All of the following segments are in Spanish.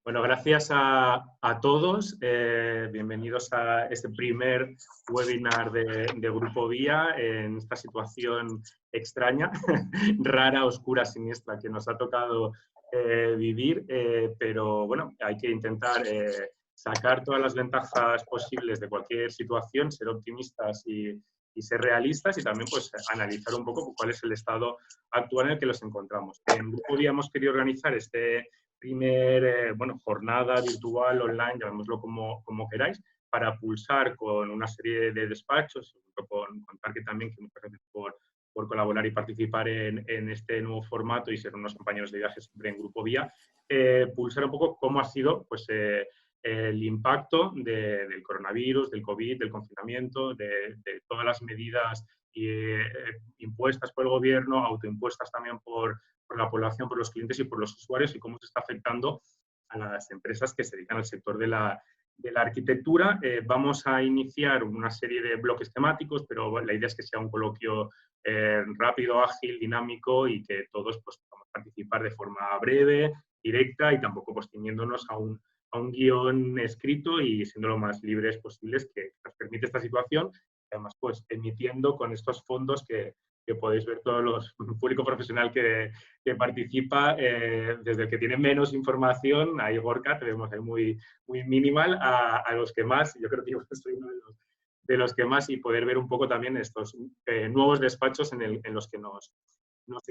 Bueno, gracias a todos. Bienvenidos a este primer webinar de Grupo Vía en esta situación extraña, rara, oscura, siniestra que nos ha tocado vivir, pero bueno, hay que intentar sacar todas las ventajas posibles de cualquier situación, ser optimistas y ser realistas y también pues analizar un poco cuál es el estado actual en el que nos encontramos. En Grupo Vía hemos querido organizar este primer jornada virtual, online, llamémoslo como queráis, para pulsar con una serie de despachos, con Target también, que muchas gracias por colaborar y participar en este nuevo formato y ser unos compañeros de viaje siempre en Grupo Vía, pulsar un poco cómo ha sido pues, el impacto del coronavirus, del COVID, del confinamiento, de todas las medidas impuestas por el gobierno, autoimpuestas también por la población, por los clientes y por los usuarios y cómo se está afectando a las empresas que se dedican al sector de la arquitectura. Vamos a iniciar una serie de bloques temáticos, pero la idea es que sea un coloquio rápido, ágil, dinámico y que todos pues, podamos participar de forma breve, directa y tampoco pues, ciñéndonos a un guión escrito y siendo lo más libres posibles que nos permite esta situación. Además, pues emitiendo con estos fondos que podéis ver todos los público profesional que participa, desde el que tiene menos información, ahí Gorka, tenemos ahí muy minimal, a los que más, yo creo que yo soy uno de los que más, y poder ver un poco también estos nuevos despachos en los que nos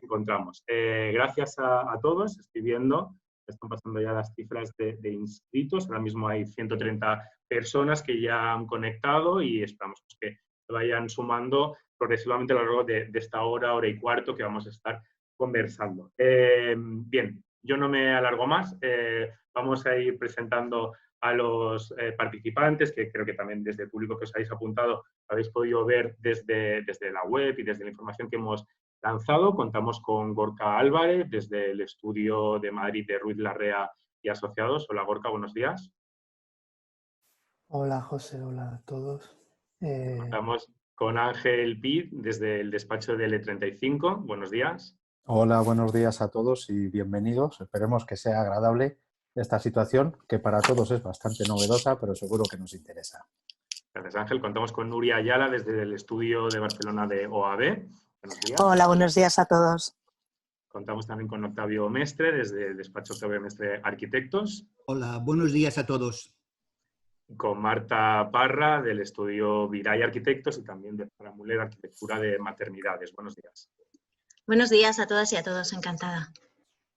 encontramos. Gracias a todos, estoy viendo, están pasando ya las cifras de inscritos, ahora mismo hay 130 personas que ya han conectado y esperamos que vayan sumando progresivamente a lo largo de esta hora y cuarto que vamos a estar conversando. Bien, yo no me alargo más. Vamos a ir presentando a los participantes, que creo que también desde el público que os habéis apuntado habéis podido ver desde la web y desde la información que hemos lanzado. Contamos con Gorka Álvarez, desde el estudio de Madrid de Ruiz Larrea y Asociados. Hola Gorka, buenos días. Hola José, hola a todos. Contamos con Ángel Pid, desde el despacho de L35. Buenos días. Hola, buenos días a todos y bienvenidos. Esperemos que sea agradable esta situación, que para todos es bastante novedosa, pero seguro que nos interesa. Gracias, Ángel. Contamos con Nuria Ayala, desde el estudio de Barcelona de OAB. Buenos días. Hola, buenos días a todos. Contamos también con Octavio Mestre, desde el despacho Octavio Mestre Arquitectos. Hola, buenos días a todos. Con Marta Parra, del estudio Viray Arquitectos, y también de Sara Muller, Arquitectura de Maternidades. Buenos días. Buenos días a todas y a todos, encantada.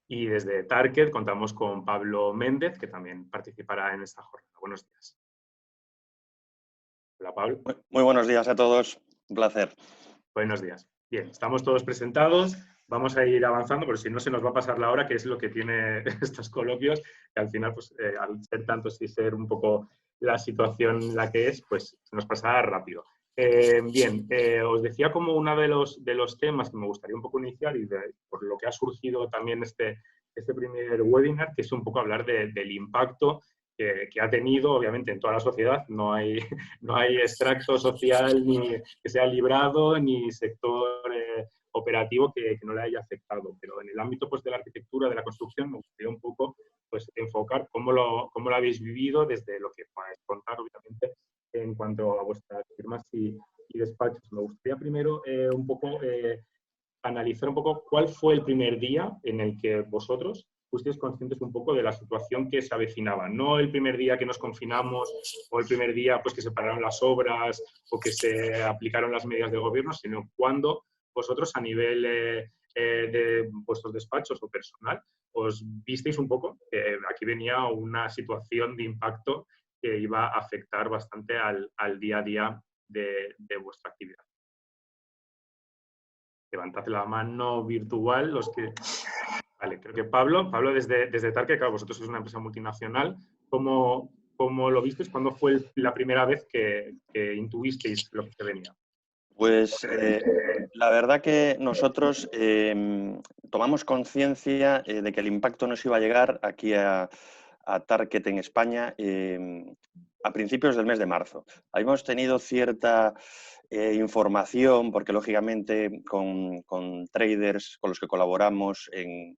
Y desde Target contamos con Pablo Méndez, que también participará en esta jornada. Buenos días. Hola, Pablo. Muy buenos días a todos. Un placer. Buenos días. Bien, estamos todos presentados. Vamos a ir avanzando, porque si no se nos va a pasar la hora, que es lo que tiene estos coloquios, que al final, pues, al ser tantos y ser un poco la situación la que es, pues se nos pasará rápido. Bien, os decía como uno de los temas que me gustaría un poco iniciar y por lo que ha surgido también este primer webinar, que es un poco hablar del impacto que ha tenido, obviamente, en toda la sociedad. No hay extracto social ni que sea librado, ni sector operativo que no le haya afectado. Pero en el ámbito pues, de la arquitectura, de la construcción, me gustaría un poco pues, enfocar cómo lo habéis vivido desde lo que podéis contar, obviamente, en cuanto a vuestras firmas y despachos. Me gustaría primero un poco analizar un poco cuál fue el primer día en el que vosotros fuisteis conscientes un poco de la situación que se avecinaba. No el primer día que nos confinamos o el primer día pues, que se pararon las obras o que se aplicaron las medidas del gobierno, sino cuando vosotros a nivel de vuestros despachos o personal os visteis un poco que aquí venía una situación de impacto que iba a afectar bastante al día a día de vuestra actividad. Levantad la mano virtual los que... Vale, creo que Pablo desde Tarque, claro, vosotros sois una empresa multinacional. ¿Cómo lo visteis? ¿Cuándo fue la primera vez que intuisteis lo que se venía? Pues la verdad que nosotros tomamos conciencia de que el impacto nos iba a llegar aquí a Target en España a principios del mes de marzo. Habíamos tenido cierta información, porque lógicamente con traders con los que colaboramos en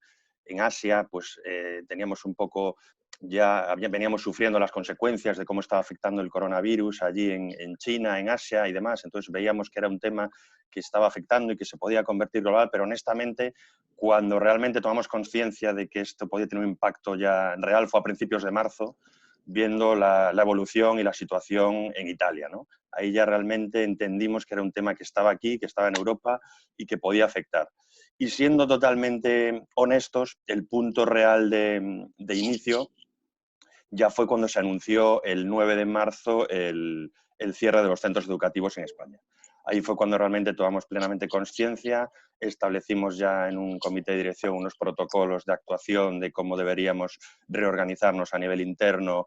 Asia, pues teníamos un poco veníamos sufriendo las consecuencias de cómo estaba afectando el coronavirus allí en China, en Asia y demás. Entonces veíamos que era un tema que estaba afectando y que se podía convertir global, pero honestamente, cuando realmente tomamos conciencia de que esto podía tener un impacto ya real fue a principios de marzo, viendo la evolución y la situación en Italia, ¿no? Ahí ya realmente entendimos que era un tema que estaba aquí, que estaba en Europa y que podía afectar. Y siendo totalmente honestos, el punto real de inicio ya fue cuando se anunció el 9 de marzo el cierre de los centros educativos en España. Ahí fue cuando realmente tomamos plenamente conciencia, establecimos ya en un comité de dirección unos protocolos de actuación de cómo deberíamos reorganizarnos a nivel interno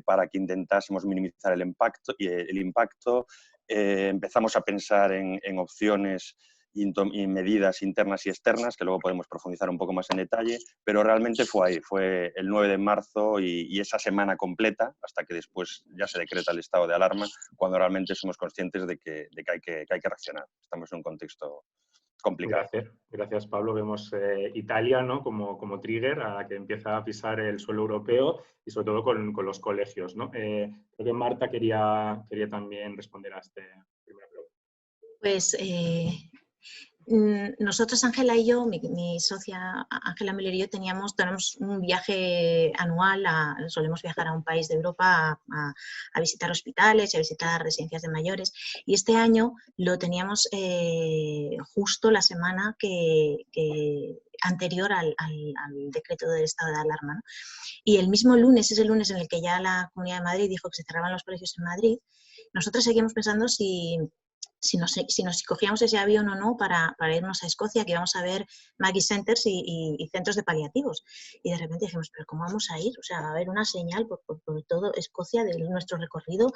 para que intentásemos minimizar el impacto. Empezamos a pensar en opciones y medidas internas y externas, que luego podemos profundizar un poco más en detalle, pero realmente fue ahí, fue el 9 de marzo y esa semana completa, hasta que después ya se decreta el estado de alarma, cuando realmente somos conscientes de que hay que reaccionar. Estamos en un contexto complicado. Gracias Pablo. Vemos Italia, ¿no? como trigger a la que empieza a pisar el suelo europeo y sobre todo con los colegios, ¿no? Creo que Marta quería también responder a esta primera pregunta. Pues nosotros, Ángela y yo, mi socia Ángela Miller y yo tenemos un viaje anual, solemos viajar a un país de Europa a visitar hospitales y a visitar residencias de mayores, y este año lo teníamos justo la semana anterior al decreto del estado de alarma, ¿no? Y el mismo lunes, es el lunes en el que ya la Comunidad de Madrid dijo que se cerraban los colegios en Madrid, nosotros seguimos pensando si nos cogíamos ese avión o no para irnos a Escocia, que íbamos a ver Maggie Centers y centros de paliativos. Y de repente dijimos, ¿pero cómo vamos a ir? O sea, va a haber una señal por todo Escocia de nuestro recorrido,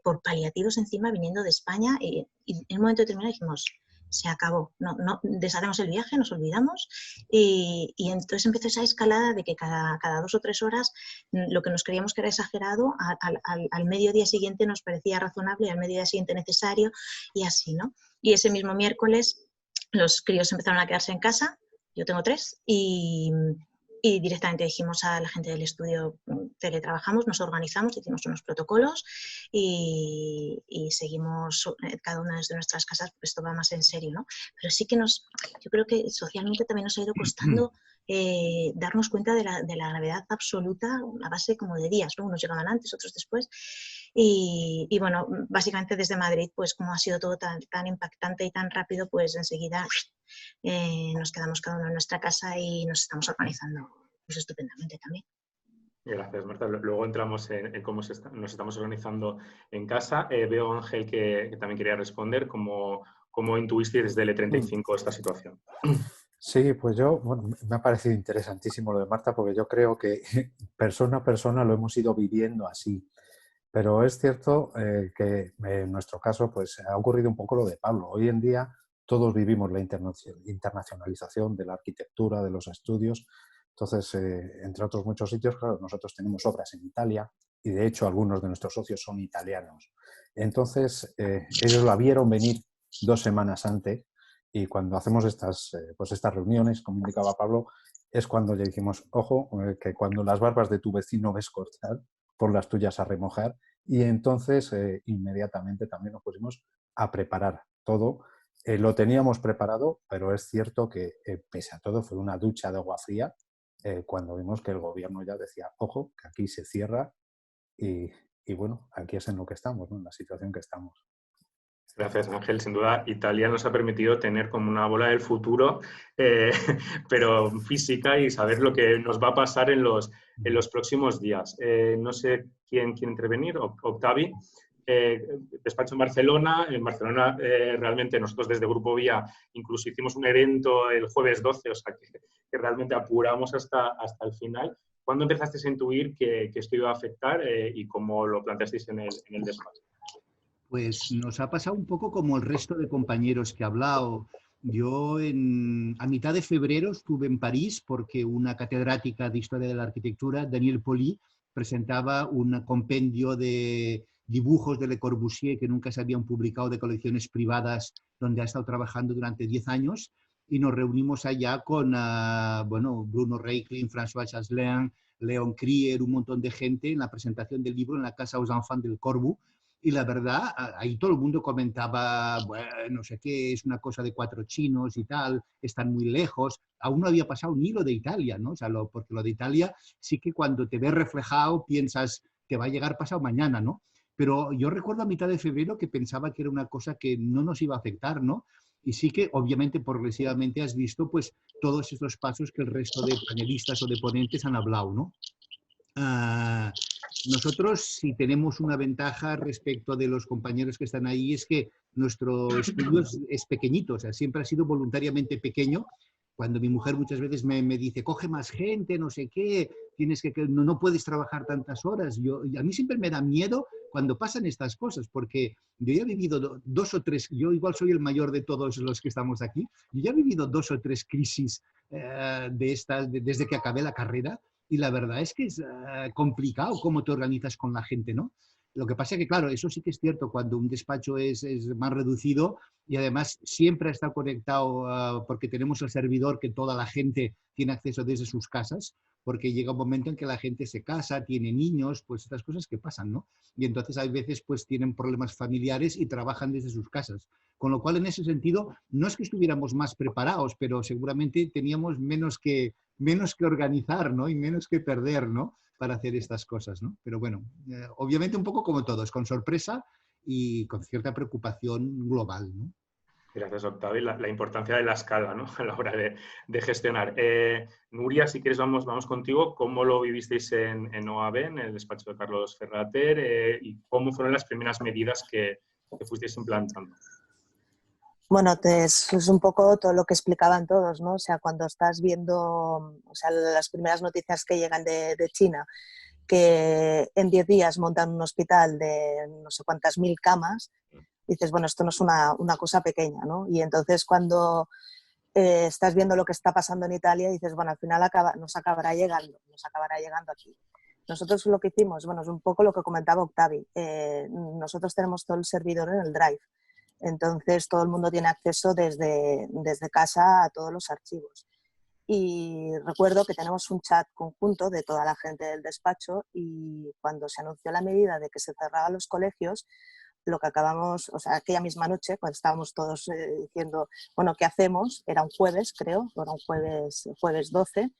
por paliativos encima, viniendo de España. Y en un momento determinado dijimos, se acabó, no, deshacemos el viaje, nos olvidamos y entonces empezó esa escalada de que cada 2 o 3 horas lo que nos creíamos que era exagerado, al mediodía siguiente nos parecía razonable, al mediodía siguiente necesario y así, ¿no? Y ese mismo miércoles los críos empezaron a quedarse en casa, yo tengo 3, y directamente dijimos a la gente del estudio, teletrabajamos, nos organizamos, hicimos unos protocolos y seguimos cada una desde nuestras casas, pues esto va más en serio, ¿no? Pero sí que yo creo que socialmente también nos ha ido costando darnos cuenta de la gravedad absoluta a base como de días, ¿no? Unos llegaban antes, otros después. Y bueno, básicamente desde Madrid, pues como ha sido todo tan impactante y tan rápido, pues enseguida nos quedamos cada uno en nuestra casa y nos estamos organizando pues estupendamente también. Gracias, Marta. Luego entramos en cómo nos estamos organizando en casa. Veo, Ángel, que también quería responder. ¿Cómo intuiste desde el E35 esta situación? Sí, pues me ha parecido interesantísimo lo de Marta, porque yo creo que persona a persona lo hemos ido viviendo así. Pero es cierto que en nuestro caso pues ha ocurrido un poco lo de Pablo. Hoy en día todos vivimos la internacionalización de la arquitectura, de los estudios. Entonces, entre otros muchos sitios, claro, nosotros tenemos obras en Italia y de hecho algunos de nuestros socios son italianos. Entonces, ellos la vieron venir 2 semanas antes y cuando hacemos estas reuniones, como indicaba Pablo, es cuando le dijimos, ojo, que cuando las barbas de tu vecino ves cortar, por las tuyas a remojar, y entonces inmediatamente también nos pusimos a preparar todo. Lo teníamos preparado, pero es cierto que pese a todo fue una ducha de agua fría cuando vimos que el gobierno ya decía, ojo, que aquí se cierra y bueno, aquí es en lo que estamos, ¿no? En la situación que estamos. Gracias, Ángel. Sin duda, Italia nos ha permitido tener como una bola del futuro, pero física, y saber lo que nos va a pasar en los próximos días. No sé quién quiere intervenir. Octavi, despacho en Barcelona. En Barcelona, realmente, nosotros desde Grupo Vía incluso hicimos un evento el jueves 12, o sea que realmente apuramos hasta el final. ¿Cuándo empezasteis a intuir que esto iba a afectar y cómo lo planteasteis en el despacho? Pues nos ha pasado un poco como el resto de compañeros que he hablado. Yo a mitad de febrero estuve en París porque una catedrática de Historia de la Arquitectura, Danielle Poli, presentaba un compendio de dibujos de Le Corbusier que nunca se habían publicado, de colecciones privadas donde ha estado trabajando durante 10 años. y nos reunimos allá con bueno, Bruno Reiklin, François Chaslein, Leon Krier, un montón de gente en la presentación del libro en la Casa aux Enfants del Corbu. Y la verdad, ahí todo el mundo comentaba, bueno, no sé qué, es una cosa de 4 chinos y tal, están muy lejos. Aún no había pasado ni lo de Italia, ¿no? O sea, porque lo de Italia sí que cuando te ves reflejado piensas que va a llegar pasado mañana, ¿no? Pero yo recuerdo a mitad de febrero que pensaba que era una cosa que no nos iba a afectar, ¿no? Y sí que, obviamente, progresivamente has visto pues todos estos pasos que el resto de panelistas o de ponentes han hablado, ¿no? Nosotros, si tenemos una ventaja respecto de los compañeros que están ahí, es que nuestro estudio es pequeñito, o sea, siempre ha sido voluntariamente pequeño. Cuando mi mujer muchas veces me dice, coge más gente, no sé qué, tienes que no puedes trabajar tantas horas. A mí siempre me da miedo cuando pasan estas cosas, porque yo ya he vivido 2 o 3, yo igual soy el mayor de todos los que estamos aquí, yo ya he vivido 2 o 3 crisis de estas desde que acabé la carrera. Y la verdad es que es complicado cómo te organizas con la gente, ¿no? Lo que pasa es que, claro, eso sí que es cierto, cuando un despacho es más reducido y además siempre está conectado porque tenemos el servidor que toda la gente tiene acceso desde sus casas, porque llega un momento en que la gente se casa, tiene niños, pues estas cosas que pasan, ¿no? Y entonces hay veces pues tienen problemas familiares y trabajan desde sus casas. Con lo cual, en ese sentido, no es que estuviéramos más preparados, pero seguramente teníamos menos que organizar, ¿no? Y menos que perder, ¿no? Para hacer estas cosas, ¿no? Pero bueno, obviamente un poco como todos, con sorpresa y con cierta preocupación global, ¿no? Gracias, Octavio. La importancia de la escala, ¿no? A la hora de gestionar. Nuria, si quieres, vamos contigo. ¿Cómo lo vivisteis en OAB, en el despacho de Carlos Ferrater? ¿Y cómo fueron las primeras medidas que fuisteis implantando? Bueno, es un poco todo lo que explicaban todos, ¿no? O sea, cuando estás viendo, o sea, las primeras noticias que llegan de China, que en 10 días montan un hospital de no sé cuántas mil camas, dices, bueno, esto no es una cosa pequeña, ¿no? Y entonces cuando estás viendo lo que está pasando en Italia, dices, bueno, al final nos acabará llegando aquí. Nosotros lo que hicimos, bueno, es un poco lo que comentaba Octavi. Nosotros tenemos todo el servidor en el Drive. Entonces todo el mundo tiene acceso desde casa a todos los archivos. Y recuerdo que tenemos un chat conjunto de toda la gente del despacho y cuando se anunció la medida de que se cerraban los colegios, lo que acabamos, o sea, aquella misma noche, cuando estábamos todos diciendo, bueno, ¿qué hacemos? Era un jueves, creo, era un jueves 12,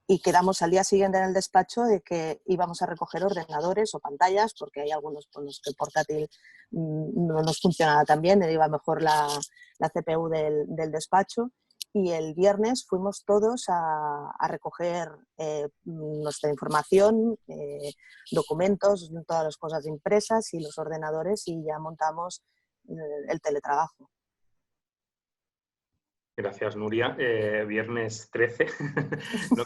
y quedamos al día siguiente en el despacho de que íbamos a recoger ordenadores o pantallas, porque hay algunos con los que el portátil no nos funcionaba tan bien, iba mejor la CPU del despacho. Y el viernes fuimos todos a recoger nuestra información, documentos, todas las cosas impresas y los ordenadores y ya montamos el teletrabajo. Gracias, Nuria. Viernes 13, ¿no?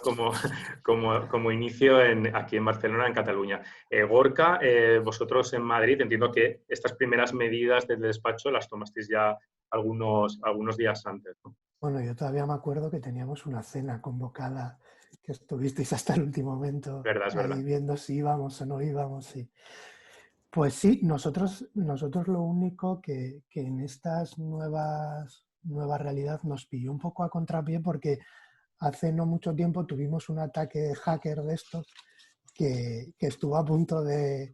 como inicio aquí en Barcelona, en Cataluña. Gorka, vosotros en Madrid, entiendo que estas primeras medidas del despacho las tomasteis ya algunos días antes, ¿no? Bueno, yo todavía me acuerdo que teníamos una cena convocada, que estuvisteis hasta el último momento verdad. viendo si íbamos o no íbamos. Sí. Pues sí, nosotros lo único que en estas nueva realidad nos pilló un poco a contrapié porque hace no mucho tiempo tuvimos un ataque hacker de estos que estuvo a punto de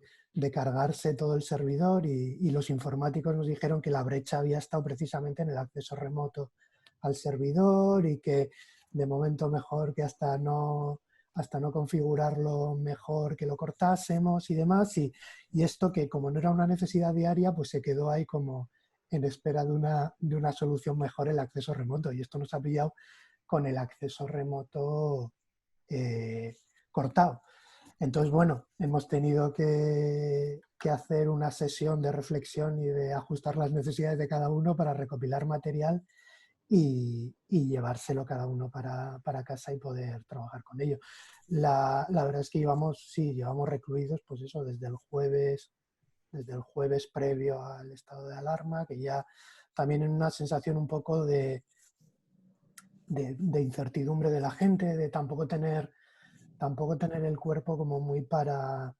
cargarse todo el servidor y los informáticos nos dijeron que la brecha había estado precisamente en el acceso remoto al servidor y que de momento mejor que hasta no configurarlo mejor que lo cortásemos y demás. Y esto que como no era una necesidad diaria, pues se quedó ahí como en espera de una solución mejor el acceso remoto. Y esto nos ha pillado con el acceso remoto cortado. Entonces, bueno, hemos tenido que hacer una sesión de reflexión y de ajustar las necesidades de cada uno para recopilar material y llevárselo cada uno para casa y poder trabajar con ello. La verdad es que llevamos recluidos, pues eso, desde el jueves previo al estado de alarma, que ya también en una sensación un poco de incertidumbre de la gente, de tampoco tener el cuerpo como muy para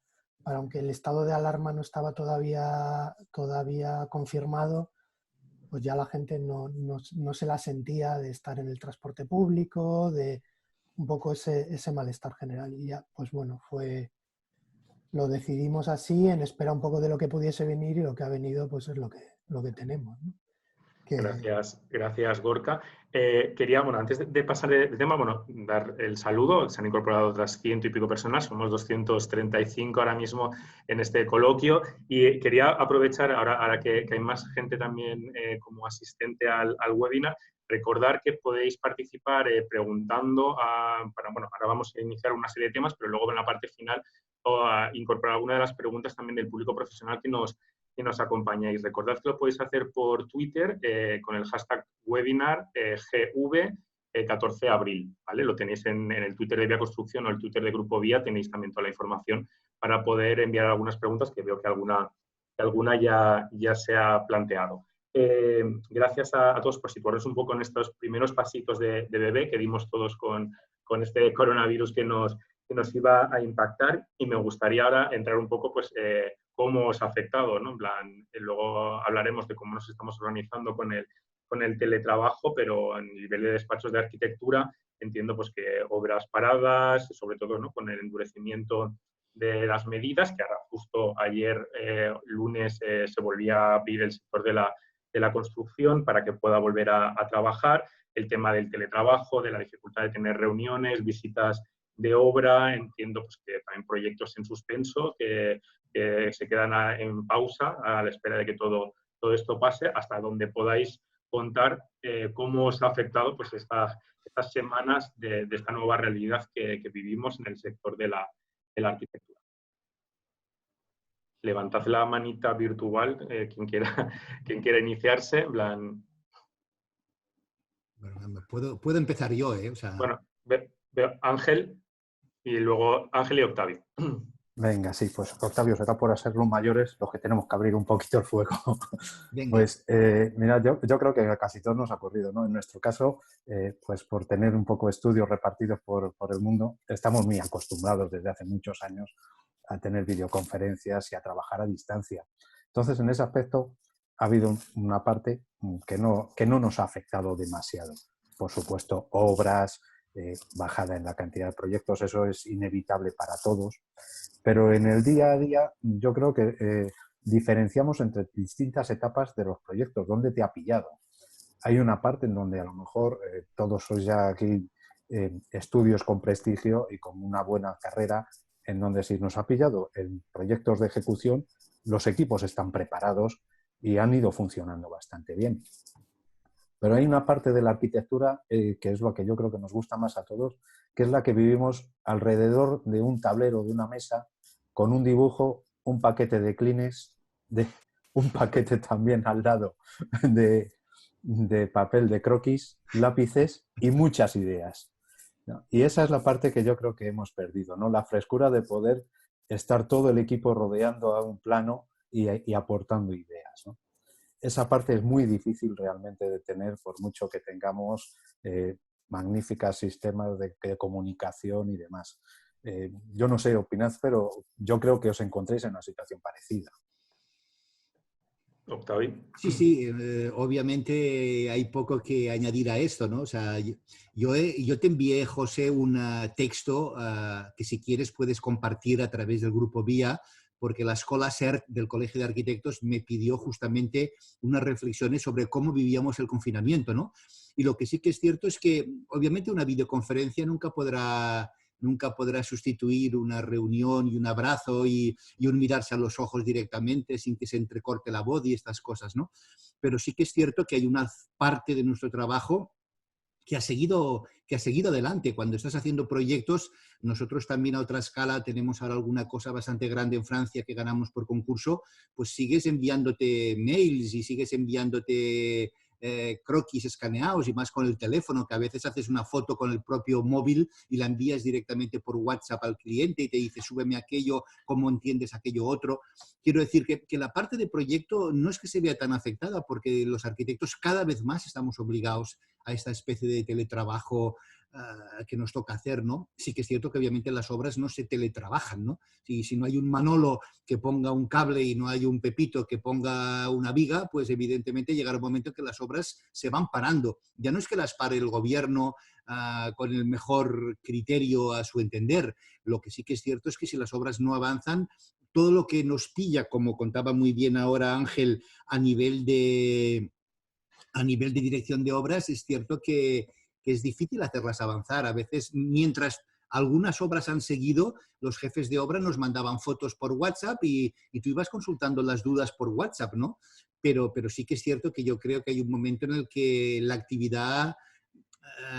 aunque el estado de alarma no estaba todavía confirmado, pues ya la gente no se la sentía de estar en el transporte público, de un poco ese malestar general. Y ya, pues bueno, lo decidimos así en espera un poco de lo que pudiese venir, y lo que ha venido pues es lo que tenemos, ¿no? Gracias Gorka. Quería, bueno, antes de pasar de tema, bueno, dar el saludo. Se han incorporado otras 100 y pico personas, somos 235 ahora mismo en este coloquio, y quería aprovechar, ahora que hay más gente también como asistente al webinar, recordar que podéis participar preguntando, bueno, ahora vamos a iniciar una serie de temas, pero luego en la parte final incorporar alguna de las preguntas también del público profesional que nos acompañáis. Recordad que lo podéis hacer por Twitter con el hashtag webinar GV 14 de abril, ¿vale? Lo tenéis en el Twitter de Vía Construcción o el Twitter de Grupo Vía, tenéis también toda la información para poder enviar algunas preguntas, que veo que alguna ya se ha planteado. Gracias a todos por situarnos un poco en estos primeros pasitos de bebé que dimos todos con este coronavirus que nos iba a impactar, y me gustaría ahora entrar un poco pues cómo os ha afectado, ¿no? En plan, luego hablaremos de cómo nos estamos organizando con el teletrabajo, pero a nivel de despachos de arquitectura entiendo pues que obras paradas, sobre todo, ¿no?, con el endurecimiento de las medidas, que ahora justo ayer, lunes, se volvía a abrir el sector de la construcción para que pueda volver a trabajar, el tema del teletrabajo, de la dificultad de tener reuniones, visitas de obra, entiendo pues que también proyectos en suspenso que se quedan en pausa a la espera de que todo esto pase, hasta donde podáis contar cómo os ha afectado pues estas semanas de esta nueva realidad que vivimos en el sector de la arquitectura. Levantad la manita virtual, quien quiera iniciarse, en plan... Bueno, puedo empezar yo, O sea... Bueno, veo Ángel, y luego Ángel y Octavio. Venga, sí, pues Octavio, será por ser los mayores los que tenemos que abrir un poquito el fuego. Venga. Pues mira, yo creo que a casi todos nos ha ocurrido, ¿no? En nuestro caso, pues por tener un poco de estudios repartidos por el mundo, estamos muy acostumbrados desde hace muchos años a tener videoconferencias y a trabajar a distancia. Entonces, en ese aspecto ha habido una parte que no nos ha afectado demasiado. Por supuesto, obras, bajada en la cantidad de proyectos, eso es inevitable para todos. Pero en el día a día yo creo que diferenciamos entre distintas etapas de los proyectos. ¿Dónde te ha pillado? Hay una parte en donde a lo mejor todos sois ya aquí estudios con prestigio y con una buena carrera, en donde si nos ha pillado en proyectos de ejecución, los equipos están preparados y han ido funcionando bastante bien. Pero hay una parte de la arquitectura que es lo que yo creo que nos gusta más a todos, que es la que vivimos alrededor de un tablero, de una mesa, con un dibujo, un paquete de Kleenex, un paquete también al lado de papel de croquis, lápices y muchas ideas, ¿no? Y esa es la parte que yo creo que hemos perdido, ¿no? La frescura de poder estar todo el equipo rodeando a un plano y aportando ideas, ¿no? Esa parte es muy difícil realmente de tener, por mucho que tengamos magníficos sistemas de comunicación y demás. Yo no sé, opinad, pero yo creo que os encontréis en una situación parecida. Octavio. Sí, obviamente hay poco que añadir a esto, ¿no? O sea, yo te envié, José, un texto que si quieres puedes compartir a través del grupo Vía, porque la Escola SERC del Colegio de Arquitectos me pidió justamente unas reflexiones sobre cómo vivíamos el confinamiento, ¿no? Y lo que sí que es cierto es que, obviamente, una videoconferencia nunca podrá sustituir una reunión y un abrazo y un mirarse a los ojos directamente sin que se entrecorte la voz y estas cosas, ¿no? Pero sí que es cierto que hay una parte de nuestro trabajo que ha seguido adelante. Cuando estás haciendo proyectos, nosotros también a otra escala tenemos ahora alguna cosa bastante grande en Francia que ganamos por concurso, pues sigues enviándote mails y sigues enviándote croquis escaneados y más con el teléfono, que a veces haces una foto con el propio móvil y la envías directamente por WhatsApp al cliente y te dice súbeme aquello, cómo entiendes aquello otro. Quiero decir que la parte de proyecto no es que se vea tan afectada, porque los arquitectos cada vez más estamos obligados a esta especie de teletrabajo que nos toca hacer, ¿no? Sí que es cierto que obviamente las obras no se teletrabajan, ¿no? Si no hay un Manolo que ponga un cable y no hay un Pepito que ponga una viga, pues evidentemente llegará un momento que las obras se van parando. Ya no es que las pare el gobierno con el mejor criterio a su entender. Lo que sí que es cierto es que si las obras no avanzan, todo lo que nos pilla, como contaba muy bien ahora Ángel, a nivel de dirección de obras, es cierto que es difícil hacerlas avanzar. A veces, mientras algunas obras han seguido, los jefes de obra nos mandaban fotos por WhatsApp y tú ibas consultando las dudas por WhatsApp, ¿no? Pero sí que es cierto que yo creo que hay un momento en el que la actividad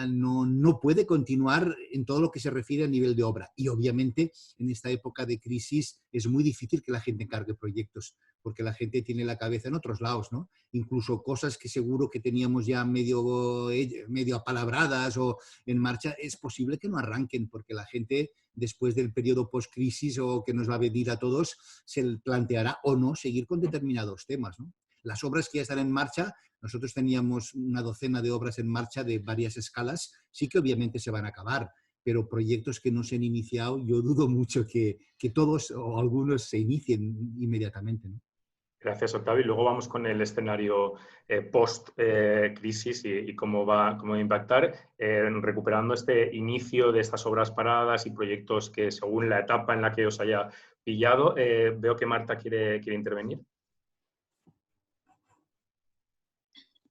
no puede continuar en todo lo que se refiere a nivel de obra. Y obviamente en esta época de crisis es muy difícil que la gente encargue proyectos, porque la gente tiene la cabeza en otros lados, ¿no? Incluso cosas que seguro que teníamos ya medio apalabradas o en marcha, es posible que no arranquen, porque la gente después del periodo post-crisis o que nos va a venir a todos, se planteará o no seguir con determinados temas, ¿no? Las obras que ya están en marcha, nosotros teníamos una docena de obras en marcha de varias escalas, sí que obviamente se van a acabar, pero proyectos que no se han iniciado, yo dudo mucho que todos o algunos se inicien inmediatamente, ¿no? Gracias, Octavio. Y luego vamos con el escenario post-crisis y cómo va a impactar, recuperando este inicio de estas obras paradas y proyectos que según la etapa en la que os haya pillado. Veo que Marta quiere intervenir.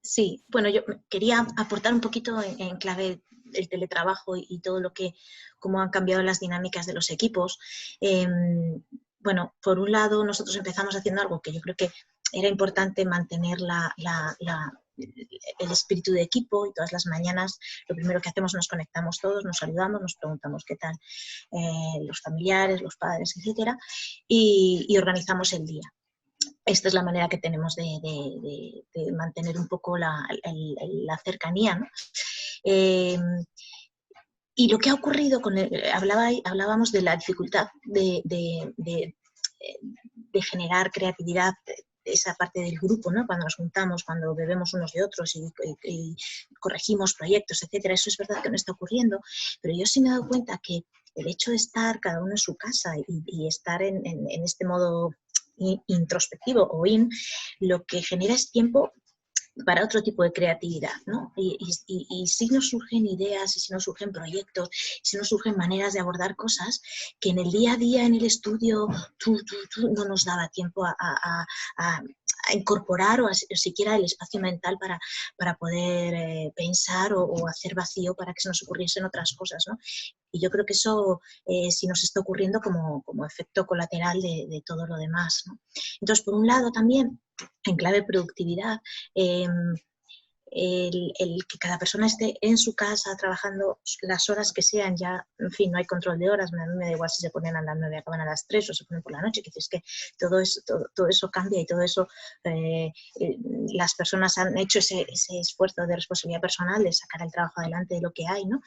Sí, bueno, yo quería aportar un poquito en clave el teletrabajo y todo cómo han cambiado las dinámicas de los equipos. Bueno, por un lado, nosotros empezamos haciendo algo que yo creo que era importante mantener el espíritu de equipo, y todas las mañanas lo primero que hacemos, nos conectamos todos, nos saludamos, nos preguntamos qué tal los familiares, los padres, etcétera, y organizamos el día. Esta es la manera que tenemos de mantener un poco la cercanía, ¿no? Y lo que ha ocurrido hablábamos de la dificultad de generar creatividad, esa parte del grupo, ¿no? Cuando nos juntamos, cuando bebemos unos de otros y corregimos proyectos, etcétera. Eso es verdad que no está ocurriendo, pero yo sí me he dado cuenta que el hecho de estar cada uno en su casa y estar en este modo introspectivo o lo que genera es tiempo para otro tipo de creatividad, ¿no? Y si nos surgen ideas, y si nos surgen proyectos, y si nos surgen maneras de abordar cosas que en el día a día, en el estudio, no nos daba tiempo a incorporar o siquiera el espacio mental para poder pensar o hacer vacío para que se nos ocurriesen otras cosas, ¿no? Y yo creo que eso sí nos está ocurriendo como efecto colateral de todo lo demás, ¿no? Entonces, por un lado también, en clave productividad, el que cada persona esté en su casa trabajando las horas que sean, ya, en fin, no hay control de horas, a mí me da igual si se ponen a las 9 y acaban a las 3 o se ponen por la noche, que es que todo eso cambia y todo eso, las personas han hecho ese esfuerzo de responsabilidad personal de sacar el trabajo adelante de lo que hay, ¿no?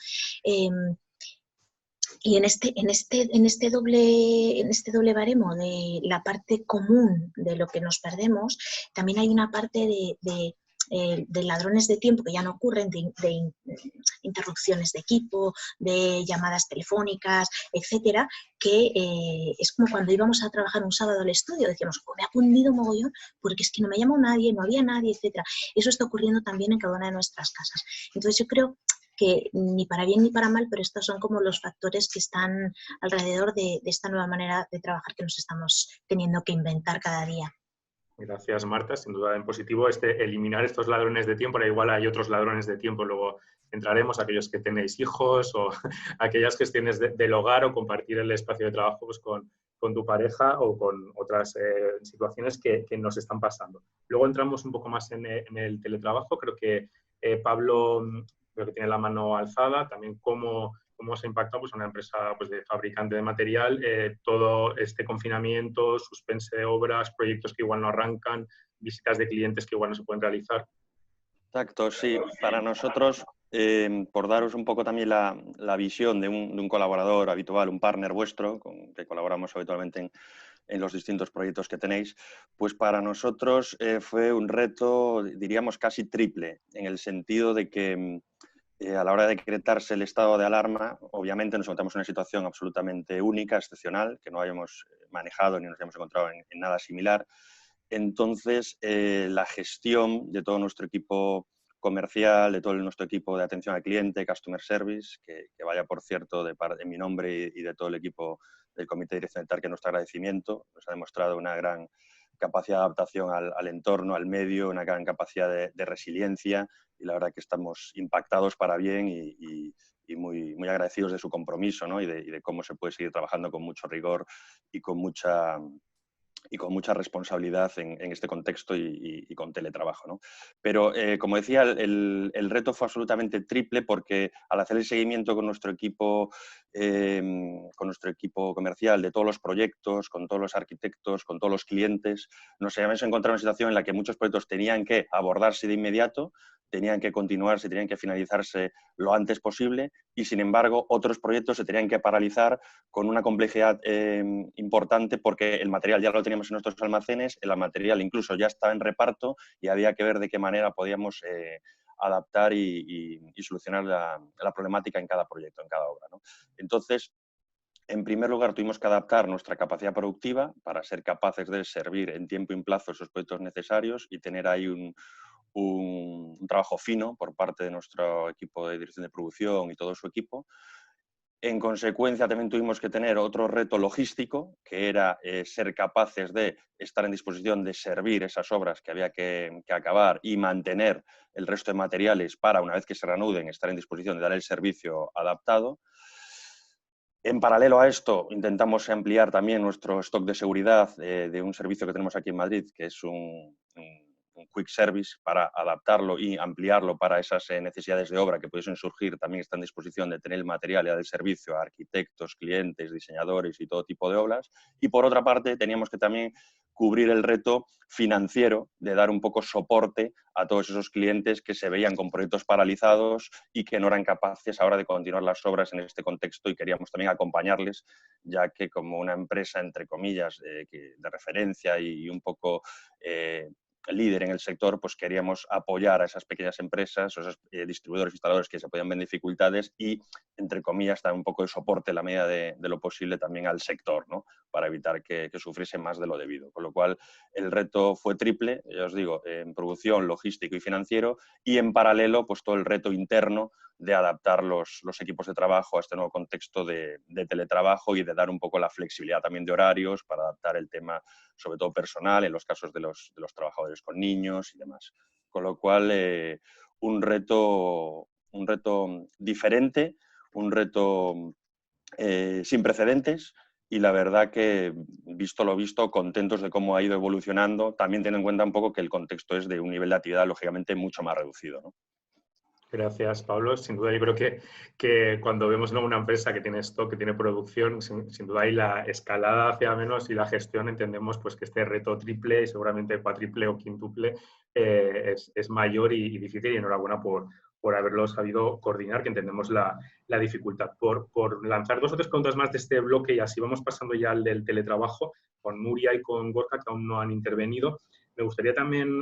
Y en este doble baremo de la parte común de lo que nos perdemos, también hay una parte de ladrones de tiempo que ya no ocurren, de interrupciones de equipo, de llamadas telefónicas, etcétera, que es como cuando íbamos a trabajar un sábado al estudio, decíamos, me ha cundido mogollón porque es que no me llamó nadie, no había nadie, etcétera. Eso está ocurriendo también en cada una de nuestras casas. Entonces yo creo que ni para bien ni para mal, pero estos son como los factores que están alrededor de esta nueva manera de trabajar que nos estamos teniendo que inventar cada día. Gracias, Marta. Sin duda, en positivo, eliminar estos ladrones de tiempo, pero igual hay otros ladrones de tiempo. Luego entraremos, aquellos que tenéis hijos o aquellas gestiones del hogar o compartir el espacio de trabajo pues, con tu pareja o con otras situaciones que nos están pasando. Luego entramos un poco más en el teletrabajo. Creo que Pablo que tiene la mano alzada. También cómo se ha impactado pues, una empresa pues, de fabricante de material, todo este confinamiento, suspense de obras, proyectos que igual no arrancan, visitas de clientes que igual no se pueden realizar. Exacto, sí. Para nosotros, por daros un poco también la visión de un colaborador habitual, un partner vuestro, con que colaboramos habitualmente en los distintos proyectos que tenéis, pues para nosotros fue un reto, diríamos, casi triple, en el sentido de que a la hora de decretarse el estado de alarma, obviamente nos encontramos en una situación absolutamente única, excepcional, que no hayamos manejado ni nos hayamos encontrado en nada similar. Entonces, la gestión de todo nuestro equipo comercial, de todo nuestro equipo de atención al cliente, Customer Service, que vaya, por cierto, de mi nombre y de todo el equipo del Comité de Dirección de TARKE, nuestro agradecimiento. Nos ha demostrado una gran capacidad de adaptación al entorno, al medio, una gran capacidad de resiliencia, y la verdad que estamos impactados para bien y muy, muy agradecidos de su compromiso, ¿no? y de cómo se puede seguir trabajando con mucho rigor y con mucha responsabilidad en este contexto y con teletrabajo, ¿no? Pero, como decía, el reto fue absolutamente triple, porque al hacer el seguimiento con nuestro equipo comercial de todos los proyectos, con todos los arquitectos, con todos los clientes, nos habíamos encontrado en una situación en la que muchos proyectos tenían que abordarse de inmediato, tenían que continuarse, tenían que finalizarse lo antes posible, y sin embargo otros proyectos se tenían que paralizar con una complejidad importante, porque el material ya lo teníamos en nuestros almacenes, el material incluso ya estaba en reparto y había que ver de qué manera podíamos adaptar y solucionar la problemática en cada proyecto, en cada obra, ¿no? Entonces, en primer lugar, tuvimos que adaptar nuestra capacidad productiva para ser capaces de servir en tiempo y en plazo esos proyectos necesarios y tener ahí un trabajo fino por parte de nuestro equipo de dirección de producción y todo su equipo. En consecuencia, también tuvimos que tener otro reto logístico, que era ser capaces de estar en disposición de servir esas obras que había que acabar y mantener el resto de materiales para, una vez que se reanuden, estar en disposición de dar el servicio adaptado. En paralelo a esto, intentamos ampliar también nuestro stock de seguridad de un servicio que tenemos aquí en Madrid, que es un quick service, para adaptarlo y ampliarlo para esas necesidades de obra que pudiesen surgir. También está en disposición de tener el material y dar el servicio a arquitectos, clientes, diseñadores y todo tipo de obras. Y por otra parte, teníamos que también cubrir el reto financiero de dar un poco soporte a todos esos clientes que se veían con proyectos paralizados y que no eran capaces ahora de continuar las obras en este contexto, y queríamos también acompañarles, ya que como una empresa, entre comillas, de referencia y un poco líder en el sector, pues queríamos apoyar a esas pequeñas empresas, o esos distribuidores, instaladores que se podían ver en dificultades, y, entre comillas, dar un poco de soporte en la medida de lo posible también al sector, ¿no? Para evitar que sufriese más de lo debido. Con lo cual, el reto fue triple, ya os digo, en producción, logístico y financiero, y en paralelo, pues todo el reto interno de adaptar los equipos de trabajo a este nuevo contexto de teletrabajo y de dar un poco la flexibilidad también de horarios para adaptar el tema, sobre todo personal, en los casos de los trabajadores con niños y demás. Con lo cual, un reto diferente, un reto sin precedentes, y la verdad que, visto lo visto, contentos de cómo ha ido evolucionando, también teniendo en cuenta un poco que el contexto es de un nivel de actividad lógicamente mucho más reducido, ¿no? Gracias, Pablo. Sin duda, yo creo que cuando vemos, ¿no?, una empresa que tiene stock, que tiene producción, sin duda ahí la escalada hacia menos y la gestión, entendemos pues que este reto triple y seguramente cuatriple o quintuple es mayor y difícil, y enhorabuena por haberlo sabido coordinar, que entendemos la dificultad. Por lanzar 2 o 3 preguntas más de este bloque, y así vamos pasando ya al del teletrabajo, con Nuria y con Gorka, que aún no han intervenido. Me gustaría también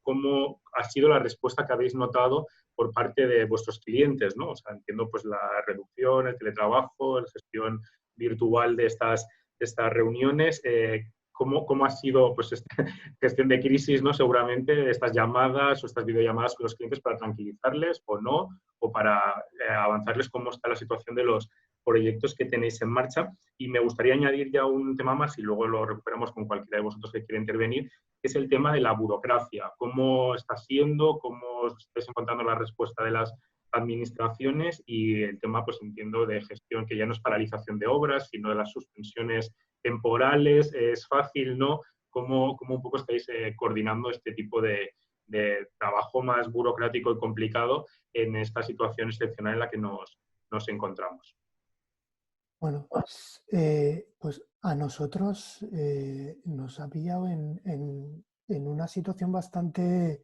cómo ha sido la respuesta que habéis notado por parte de vuestros clientes, ¿no? O sea, entiendo pues la reducción, el teletrabajo, la gestión virtual de estas reuniones. ¿Cómo ha sido pues esta gestión de crisis, ¿no? Seguramente estas llamadas o estas videollamadas con los clientes para tranquilizarles o no, o para avanzarles cómo está la situación de los proyectos que tenéis en marcha. Y me gustaría añadir ya un tema más, y luego lo recuperamos con cualquiera de vosotros que quiera intervenir, que es el tema de la burocracia. ¿Cómo está siendo? ¿Cómo estáis encontrando la respuesta de las administraciones? Y el tema, pues entiendo, de gestión, que ya no es paralización de obras, sino de las suspensiones temporales. ¿Es fácil, no? ¿Cómo un poco estáis coordinando este tipo de trabajo más burocrático y complicado en esta situación excepcional en la que nos encontramos? Bueno, pues a nosotros nos ha pillado en una situación bastante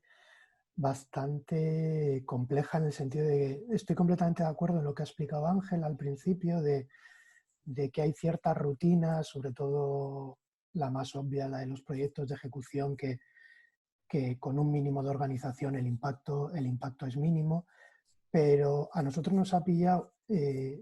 compleja, en el sentido de que estoy completamente de acuerdo en lo que ha explicado Ángel al principio, de que hay ciertas rutinas, sobre todo la más obvia, la de los proyectos de ejecución, que con un mínimo de organización el impacto es mínimo. pero a nosotros nos ha pillado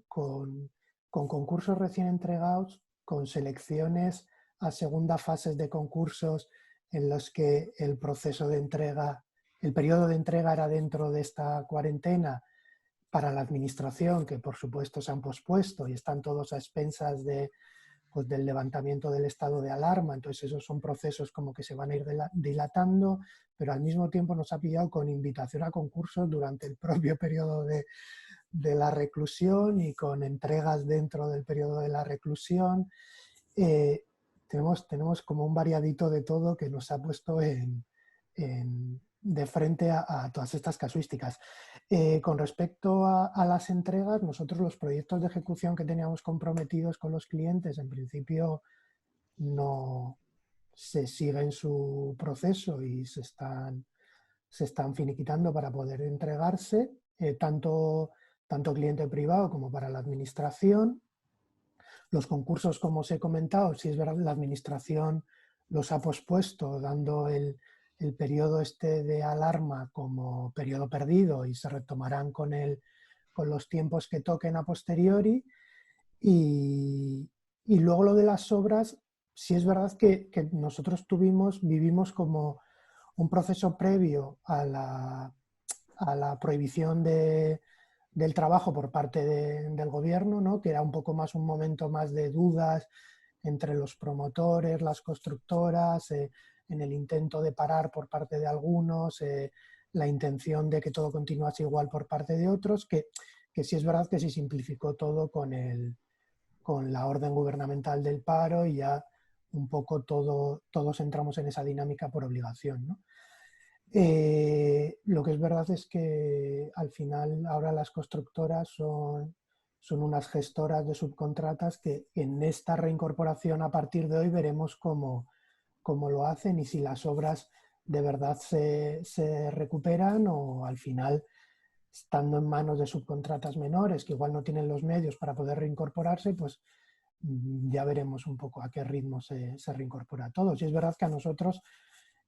con concursos recién entregados, con selecciones a segunda fases de concursos en los que el proceso de entrega, el periodo de entrega era dentro de esta cuarentena para la administración, que por supuesto se han pospuesto y están todos a expensas de, pues, del levantamiento del estado de alarma. Entonces esos son procesos como que se van a ir dilatando, pero al mismo tiempo nos ha pillado con invitación a concursos durante el propio periodo de la reclusión y con entregas dentro del periodo de la reclusión. Tenemos como un variadito de todo que nos ha puesto de frente a todas estas casuísticas. Con respecto a las entregas, nosotros los proyectos de ejecución que teníamos comprometidos con los clientes, en principio no se siguen su proceso y se están finiquitando para poder entregarse, tanto cliente privado como para la administración. Los concursos, como os he comentado, si es verdad, la administración los ha pospuesto, dando el periodo este de alarma como periodo perdido, y se retomarán con los tiempos que toquen a posteriori. Y luego lo de las obras, sí es verdad que nosotros vivimos como un proceso previo a la prohibición del trabajo por parte del gobierno, ¿no? Que era un poco más un momento más de dudas entre los promotores, las constructoras, en el intento de parar por parte de algunos, la intención de que todo continuase igual por parte de otros, que sí es verdad que se simplificó todo con la orden gubernamental del paro, y ya un poco todos entramos en esa dinámica por obligación, ¿no? Lo que es verdad es que al final ahora las constructoras son unas gestoras de subcontratas que en esta reincorporación a partir de hoy veremos cómo lo hacen y si las obras de verdad se recuperan, o al final, estando en manos de subcontratas menores que igual no tienen los medios para poder reincorporarse, pues ya veremos un poco a qué ritmo se reincorpora todo. Y es verdad que a nosotros,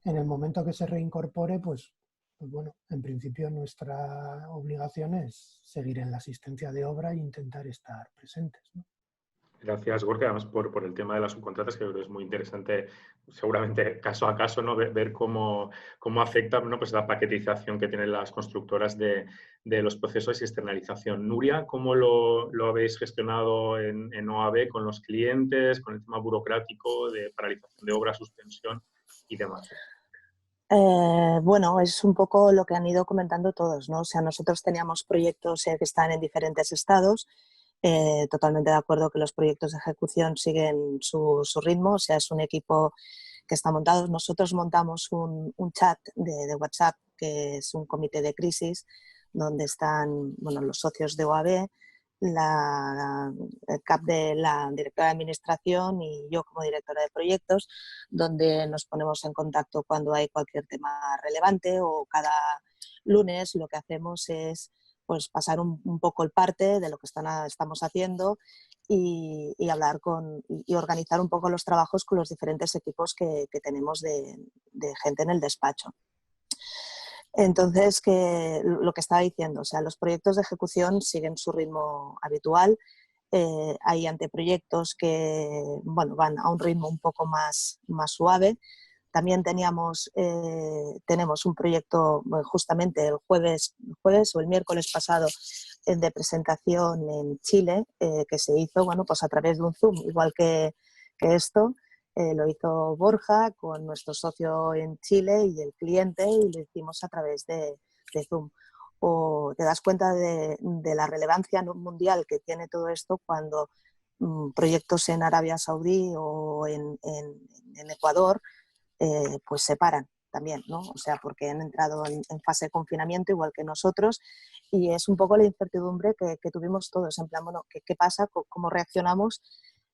en el momento que se reincorpore, pues bueno, en principio nuestra obligación es seguir en la asistencia de obra e intentar estar presentes, ¿no? Gracias, Gorka, además por el tema de las subcontratas, que creo que es muy interesante, seguramente caso a caso, ¿no? Ver cómo afecta, ¿no? Pues la paquetización que tienen las constructoras de los procesos y externalización. Nuria, ¿cómo lo habéis gestionado en OAB con los clientes, con el tema burocrático de paralización de obra, suspensión y demás? Bueno, es un poco lo que han ido comentando todos, ¿no? O sea, nosotros teníamos proyectos que están en diferentes estados. Totalmente de acuerdo que los proyectos de ejecución siguen su ritmo, o sea, es un equipo que está montado. Nosotros montamos un chat de WhatsApp, que es un comité de crisis, donde están, bueno, los socios de OAB, el CAP de la directora de administración y yo como directora de proyectos, donde nos ponemos en contacto cuando hay cualquier tema relevante, o cada lunes lo que hacemos es pues pasar un poco el parte de lo que estamos haciendo y hablar y organizar un poco los trabajos con los diferentes equipos que tenemos de gente en el despacho. Entonces, lo que estaba diciendo, o sea, los proyectos de ejecución siguen su ritmo habitual. Hay anteproyectos que, bueno, van a un ritmo un poco más suave. También tenemos un proyecto, bueno, justamente el jueves o el miércoles pasado, de presentación en Chile, que se hizo, bueno, pues a través de un Zoom, igual que esto. Lo hizo Borja con nuestro socio en Chile y el cliente, y lo hicimos a través de Zoom. O te das cuenta de la relevancia mundial que tiene todo esto cuando proyectos en Arabia Saudí o en Ecuador pues se paran también, ¿no? O sea, porque han entrado en fase de confinamiento igual que nosotros, y es un poco la incertidumbre que tuvimos todos, en plan, bueno, ¿qué pasa? ¿Cómo reaccionamos?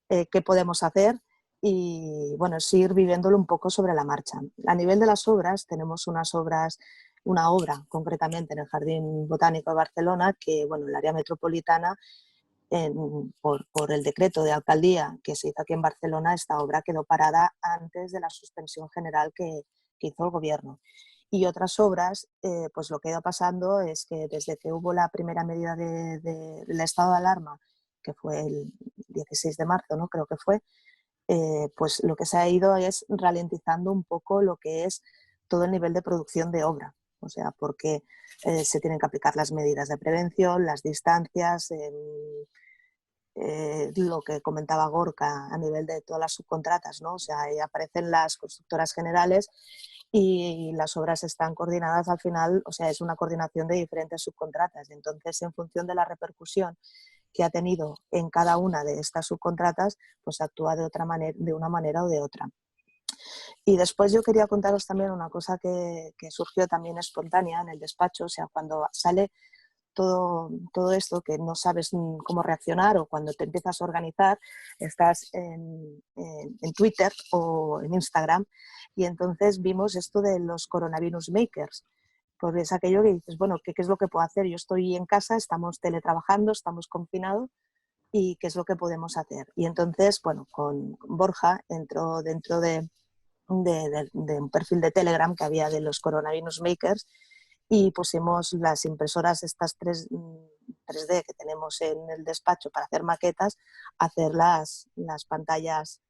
¿Qué podemos hacer? Y bueno, es ir viviéndolo un poco sobre la marcha. A nivel de las obras, tenemos una obra concretamente en el Jardín Botánico de Barcelona, que bueno, el área metropolitana, por el decreto de alcaldía que se hizo aquí en Barcelona, esta obra quedó parada antes de la suspensión general que hizo el gobierno. Y otras obras, pues lo que ha ido pasando es que desde que hubo la primera medida del estado de alarma, que fue el 16 de marzo, ¿no? Creo que fue, pues lo que se ha ido es ralentizando un poco lo que es todo el nivel de producción de obra. O sea, porque se tienen que aplicar las medidas de prevención, las distancias, lo que comentaba Gorka a nivel de todas las subcontratas, ¿no? O sea, ahí aparecen las constructoras generales y las obras están coordinadas al final, o sea, es una coordinación de diferentes subcontratas. Entonces, en función de la repercusión que ha tenido en cada una de estas subcontratas, pues actúa de una manera o de otra. Y después yo quería contaros también una cosa que surgió también espontánea en el despacho, o sea, cuando sale todo esto que no sabes cómo reaccionar, o cuando te empiezas a organizar, estás en Twitter o en Instagram, y entonces vimos esto de los coronavirus makers. Pues es aquello que dices, bueno, ¿qué es lo que puedo hacer? Yo estoy en casa, estamos teletrabajando, estamos confinados, y ¿qué es lo que podemos hacer? Y entonces, bueno, con Borja entró dentro de un perfil de Telegram que había de los coronavirus makers, y pusimos las impresoras estas 3D que tenemos en el despacho para hacer maquetas, hacer las pantallas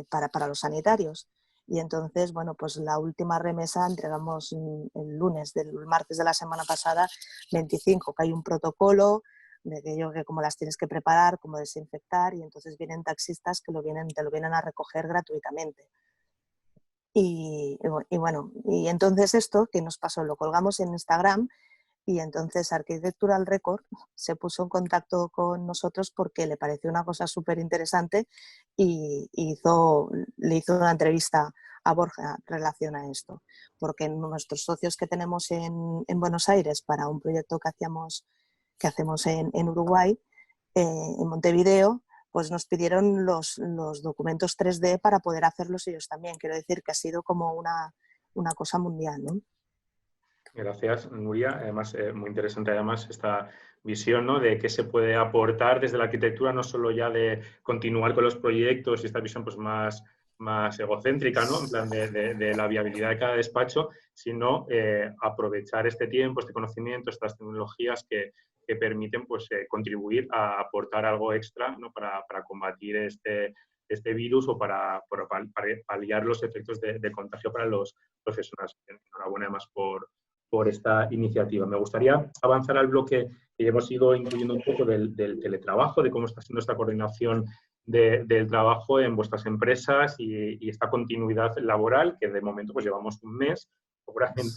para los sanitarios. Y entonces, bueno, pues la última remesa entregamos el martes de la semana pasada, 25, que hay un protocolo de que cómo las tienes que preparar, cómo desinfectar, y entonces vienen taxistas que te lo vienen a recoger gratuitamente. Y bueno, y entonces esto que nos pasó, lo colgamos en Instagram, y entonces Architectural Record se puso en contacto con nosotros porque le pareció una cosa súper interesante, y le hizo una entrevista a Borja en relación a esto, porque nuestros socios que tenemos en Buenos Aires para un proyecto que hacemos en Uruguay, en Montevideo, pues nos pidieron los documentos 3D para poder hacerlos ellos también. Quiero decir que ha sido como una cosa mundial, ¿no? Gracias, Nuria. Además, muy interesante además esta visión, ¿no?, de qué se puede aportar desde la arquitectura, no solo ya de continuar con los proyectos y esta visión pues más egocéntrica, ¿no?, en plan de la viabilidad de cada despacho, sino aprovechar este tiempo, este conocimiento, estas tecnologías que permiten pues, contribuir a aportar algo extra, ¿no?, para combatir este virus o para paliar los efectos de contagio para los profesionales. Enhorabuena además por esta iniciativa. Me gustaría avanzar al bloque que hemos ido incluyendo un poco del teletrabajo, de cómo está siendo esta coordinación del trabajo en vuestras empresas y esta continuidad laboral, que de momento pues llevamos un mes, seguramente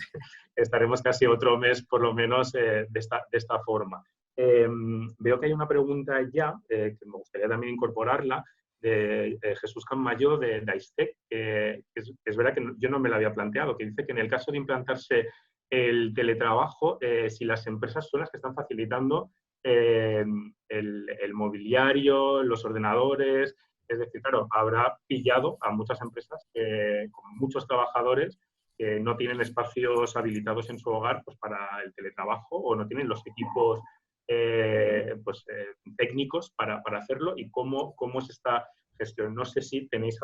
estaremos casi otro mes por lo menos de esta forma. Veo que hay una pregunta ya, que me gustaría también incorporarla, de Jesús Camayó de Aistec, que es verdad que yo no me la había planteado, que dice que en el caso de implantarse el teletrabajo, si las empresas son las que están facilitando el mobiliario, los ordenadores, es decir, claro, habrá pillado a muchas empresas con muchos trabajadores que no tienen espacios habilitados en su hogar pues, para el teletrabajo, o no tienen los equipos técnicos para hacerlo, y cómo es esta gestión. No sé si tenéis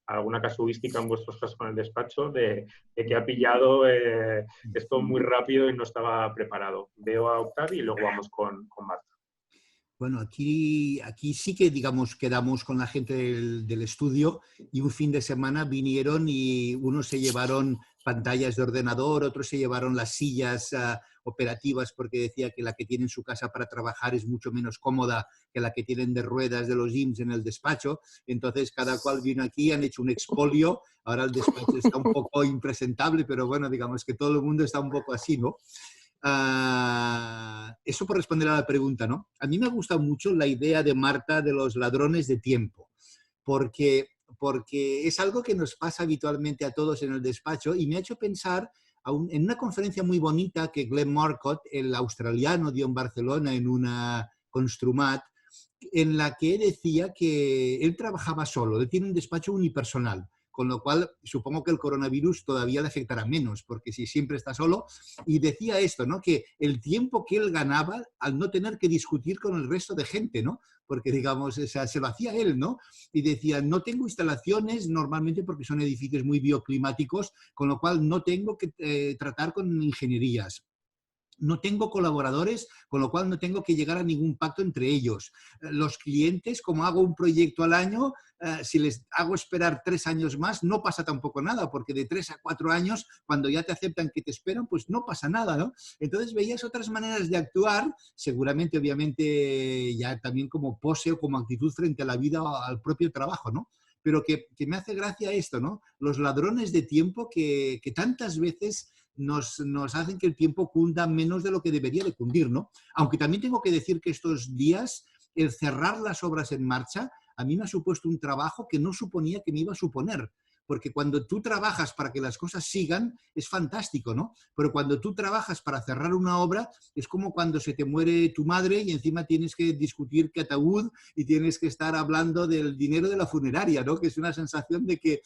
alguna casuística en vuestros casos con el despacho de que ha pillado esto muy rápido y no estaba preparado. Veo a Octavi y luego vamos con Marta. Bueno, aquí sí que, digamos, quedamos con la gente del estudio, y un fin de semana vinieron y unos se llevaron pantallas de ordenador, otros se llevaron las sillas operativas, porque decía que la que tiene en su casa para trabajar es mucho menos cómoda que la que tienen de ruedas de los IMSS en el despacho. Entonces, cada cual vino aquí, han hecho un expolio. Ahora el despacho está un poco impresentable, pero bueno, digamos que todo el mundo está un poco así, ¿no? Eso por responder a la pregunta, ¿no? A mí me gusta mucho la idea de Marta de los ladrones de tiempo, porque es algo que nos pasa habitualmente a todos en el despacho, y me ha hecho pensar en una conferencia muy bonita que Glenn Marcotte, el australiano, dio en Barcelona en una Construmat, en la que decía que él trabajaba solo, él tiene un despacho unipersonal, con lo cual supongo que el coronavirus todavía le afectará menos, porque si siempre está solo. Y decía esto, ¿no? Que el tiempo que él ganaba al no tener que discutir con el resto de gente, ¿no? Porque, digamos, o sea, se lo hacía él, ¿no? Y decía, no tengo instalaciones normalmente porque son edificios muy bioclimáticos, con lo cual no tengo que tratar con ingenierías. No tengo colaboradores, con lo cual no tengo que llegar a ningún pacto entre ellos. Los clientes, como hago un proyecto al año, si les hago esperar 3 años más, no pasa tampoco nada, porque de 3 a 4 años, cuando ya te aceptan que te esperan, pues no pasa nada, ¿no? Entonces veías otras maneras de actuar, seguramente, obviamente, ya también como pose o como actitud frente a la vida o al propio trabajo, ¿no? Pero que me hace gracia esto, ¿no? Los ladrones de tiempo que tantas veces nos hacen que el tiempo cunda menos de lo que debería de cundir, ¿no? Aunque también tengo que decir que estos días, el cerrar las obras en marcha, a mí me ha supuesto un trabajo que no suponía que me iba a suponer. Porque cuando tú trabajas para que las cosas sigan, es fantástico, ¿no? Pero cuando tú trabajas para cerrar una obra, es como cuando se te muere tu madre y encima tienes que discutir qué ataúd y tienes que estar hablando del dinero de la funeraria, ¿no? Que es una sensación de que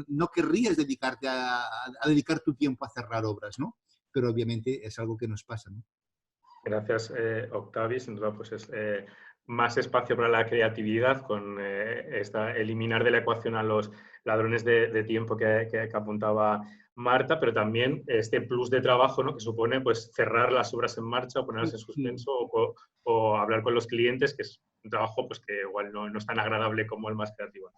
no querrías dedicarte a dedicar tu tiempo a cerrar obras, ¿no? Pero obviamente es algo que nos pasa, ¿no? Gracias, Octavi. Sin duda, pues es más espacio para la creatividad con eliminar de la ecuación a los ladrones de tiempo que apuntaba Marta, pero también este plus de trabajo, ¿no? Que supone pues, cerrar las obras en marcha o ponerlas en suspenso o hablar con los clientes, que es un trabajo pues, que igual no es tan agradable como el más creativo.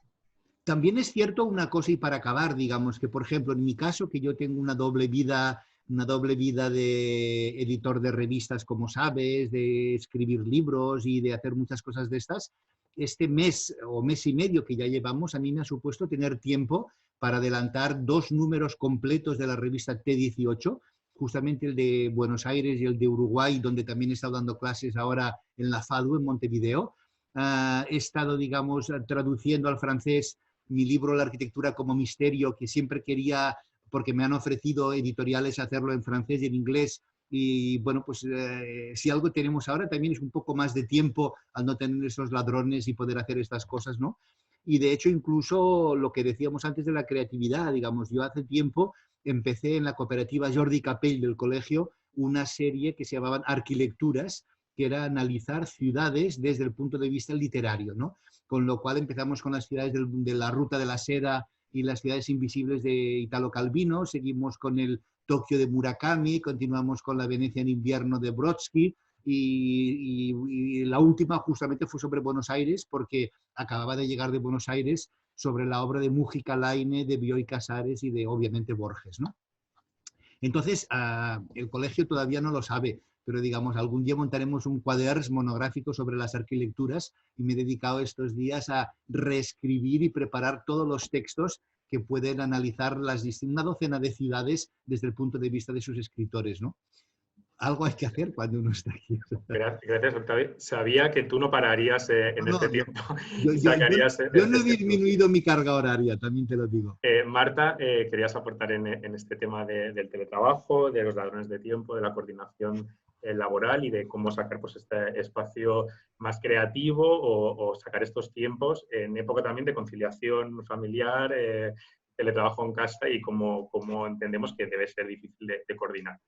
También es cierto una cosa, y para acabar, digamos, que por ejemplo, en mi caso, que yo tengo una doble vida de editor de revistas, como sabes, de escribir libros y de hacer muchas cosas de estas, este mes o mes y medio que ya llevamos, a mí me ha supuesto tener tiempo para adelantar 2 números completos de la revista T18, justamente el de Buenos Aires y el de Uruguay, donde también he estado dando clases ahora en la FADU, en Montevideo. He estado, digamos, traduciendo al francés mi libro La arquitectura como misterio, que siempre quería, porque me han ofrecido editoriales hacerlo en francés y en inglés. Y bueno, pues si algo tenemos ahora también es un poco más de tiempo al no tener esos ladrones y poder hacer estas cosas, ¿no? Y de hecho, incluso lo que decíamos antes de la creatividad, digamos, yo hace tiempo empecé en la cooperativa Jordi Capell del colegio una serie que se llamaban Arquilecturas, que era analizar ciudades desde el punto de vista literario, ¿no? Con lo cual empezamos con las ciudades de la Ruta de la Seda y las ciudades invisibles de Italo Calvino, seguimos con el Tokio de Murakami, continuamos con la Venecia en invierno de Brodsky y la última justamente fue sobre Buenos Aires porque acababa de llegar de Buenos Aires sobre la obra de Múgica Laine, de Bioy Casares y de obviamente Borges, ¿no? Entonces, el colegio todavía no lo sabe, pero digamos, algún día montaremos un cuaderns monográfico sobre las arquilecturas y me he dedicado estos días a reescribir y preparar todos los textos que pueden analizar una docena de ciudades desde el punto de vista de sus escritores, ¿no? Algo hay que hacer cuando uno está aquí. Gracias, Octavio. Sabía que tú no pararías en este tiempo. Yo no he disminuido mi carga horaria, también te lo digo. Marta, querías aportar en este tema del teletrabajo, de los ladrones de tiempo, de la coordinación laboral y de cómo sacar pues, este espacio más creativo o sacar estos tiempos en época también de conciliación familiar, teletrabajo en casa y cómo entendemos que debe ser difícil de coordinar.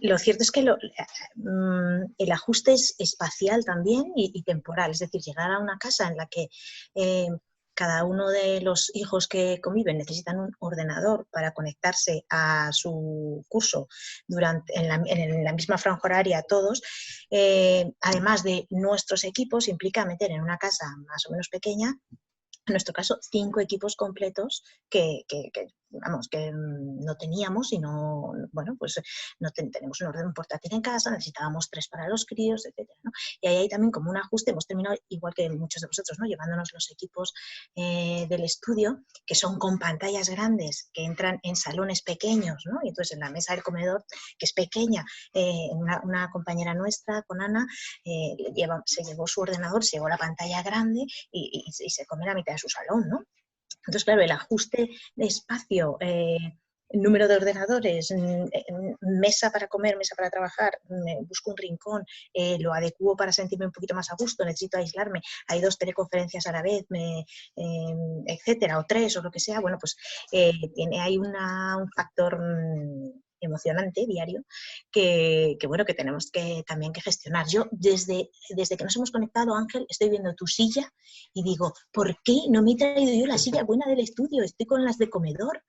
Lo cierto es que el ajuste es espacial también y temporal, es decir, llegar a una casa en la que cada uno de los hijos que conviven necesitan un ordenador para conectarse a su curso en la misma franja horaria todos, además de nuestros equipos, implica meter en una casa más o menos pequeña, en nuestro caso, 5 equipos completos que no teníamos y tenemos un portátil en casa, necesitábamos 3 para los críos, etc., ¿no? Y ahí hay también como un ajuste, hemos terminado igual que muchos de vosotros, ¿no? Llevándonos los equipos del estudio, que son con pantallas grandes, que entran en salones pequeños, ¿no? Y entonces en la mesa del comedor, que es pequeña, una compañera nuestra, con Ana, se llevó su ordenador, se llevó la pantalla grande y se come la mitad de su salón, ¿no? Entonces, claro, el ajuste de espacio número de ordenadores, mesa para comer, mesa para trabajar, busco un rincón, lo adecuo para sentirme un poquito más a gusto, necesito aislarme, hay 2 teleconferencias a la vez, etcétera, o 3 o lo que sea, bueno, pues hay un factor emocionante diario bueno, que tenemos también que gestionar. Yo desde que nos hemos conectado, Ángel, estoy viendo tu silla y digo, ¿por qué no me he traído yo la silla buena del estudio? Estoy con las de comedor.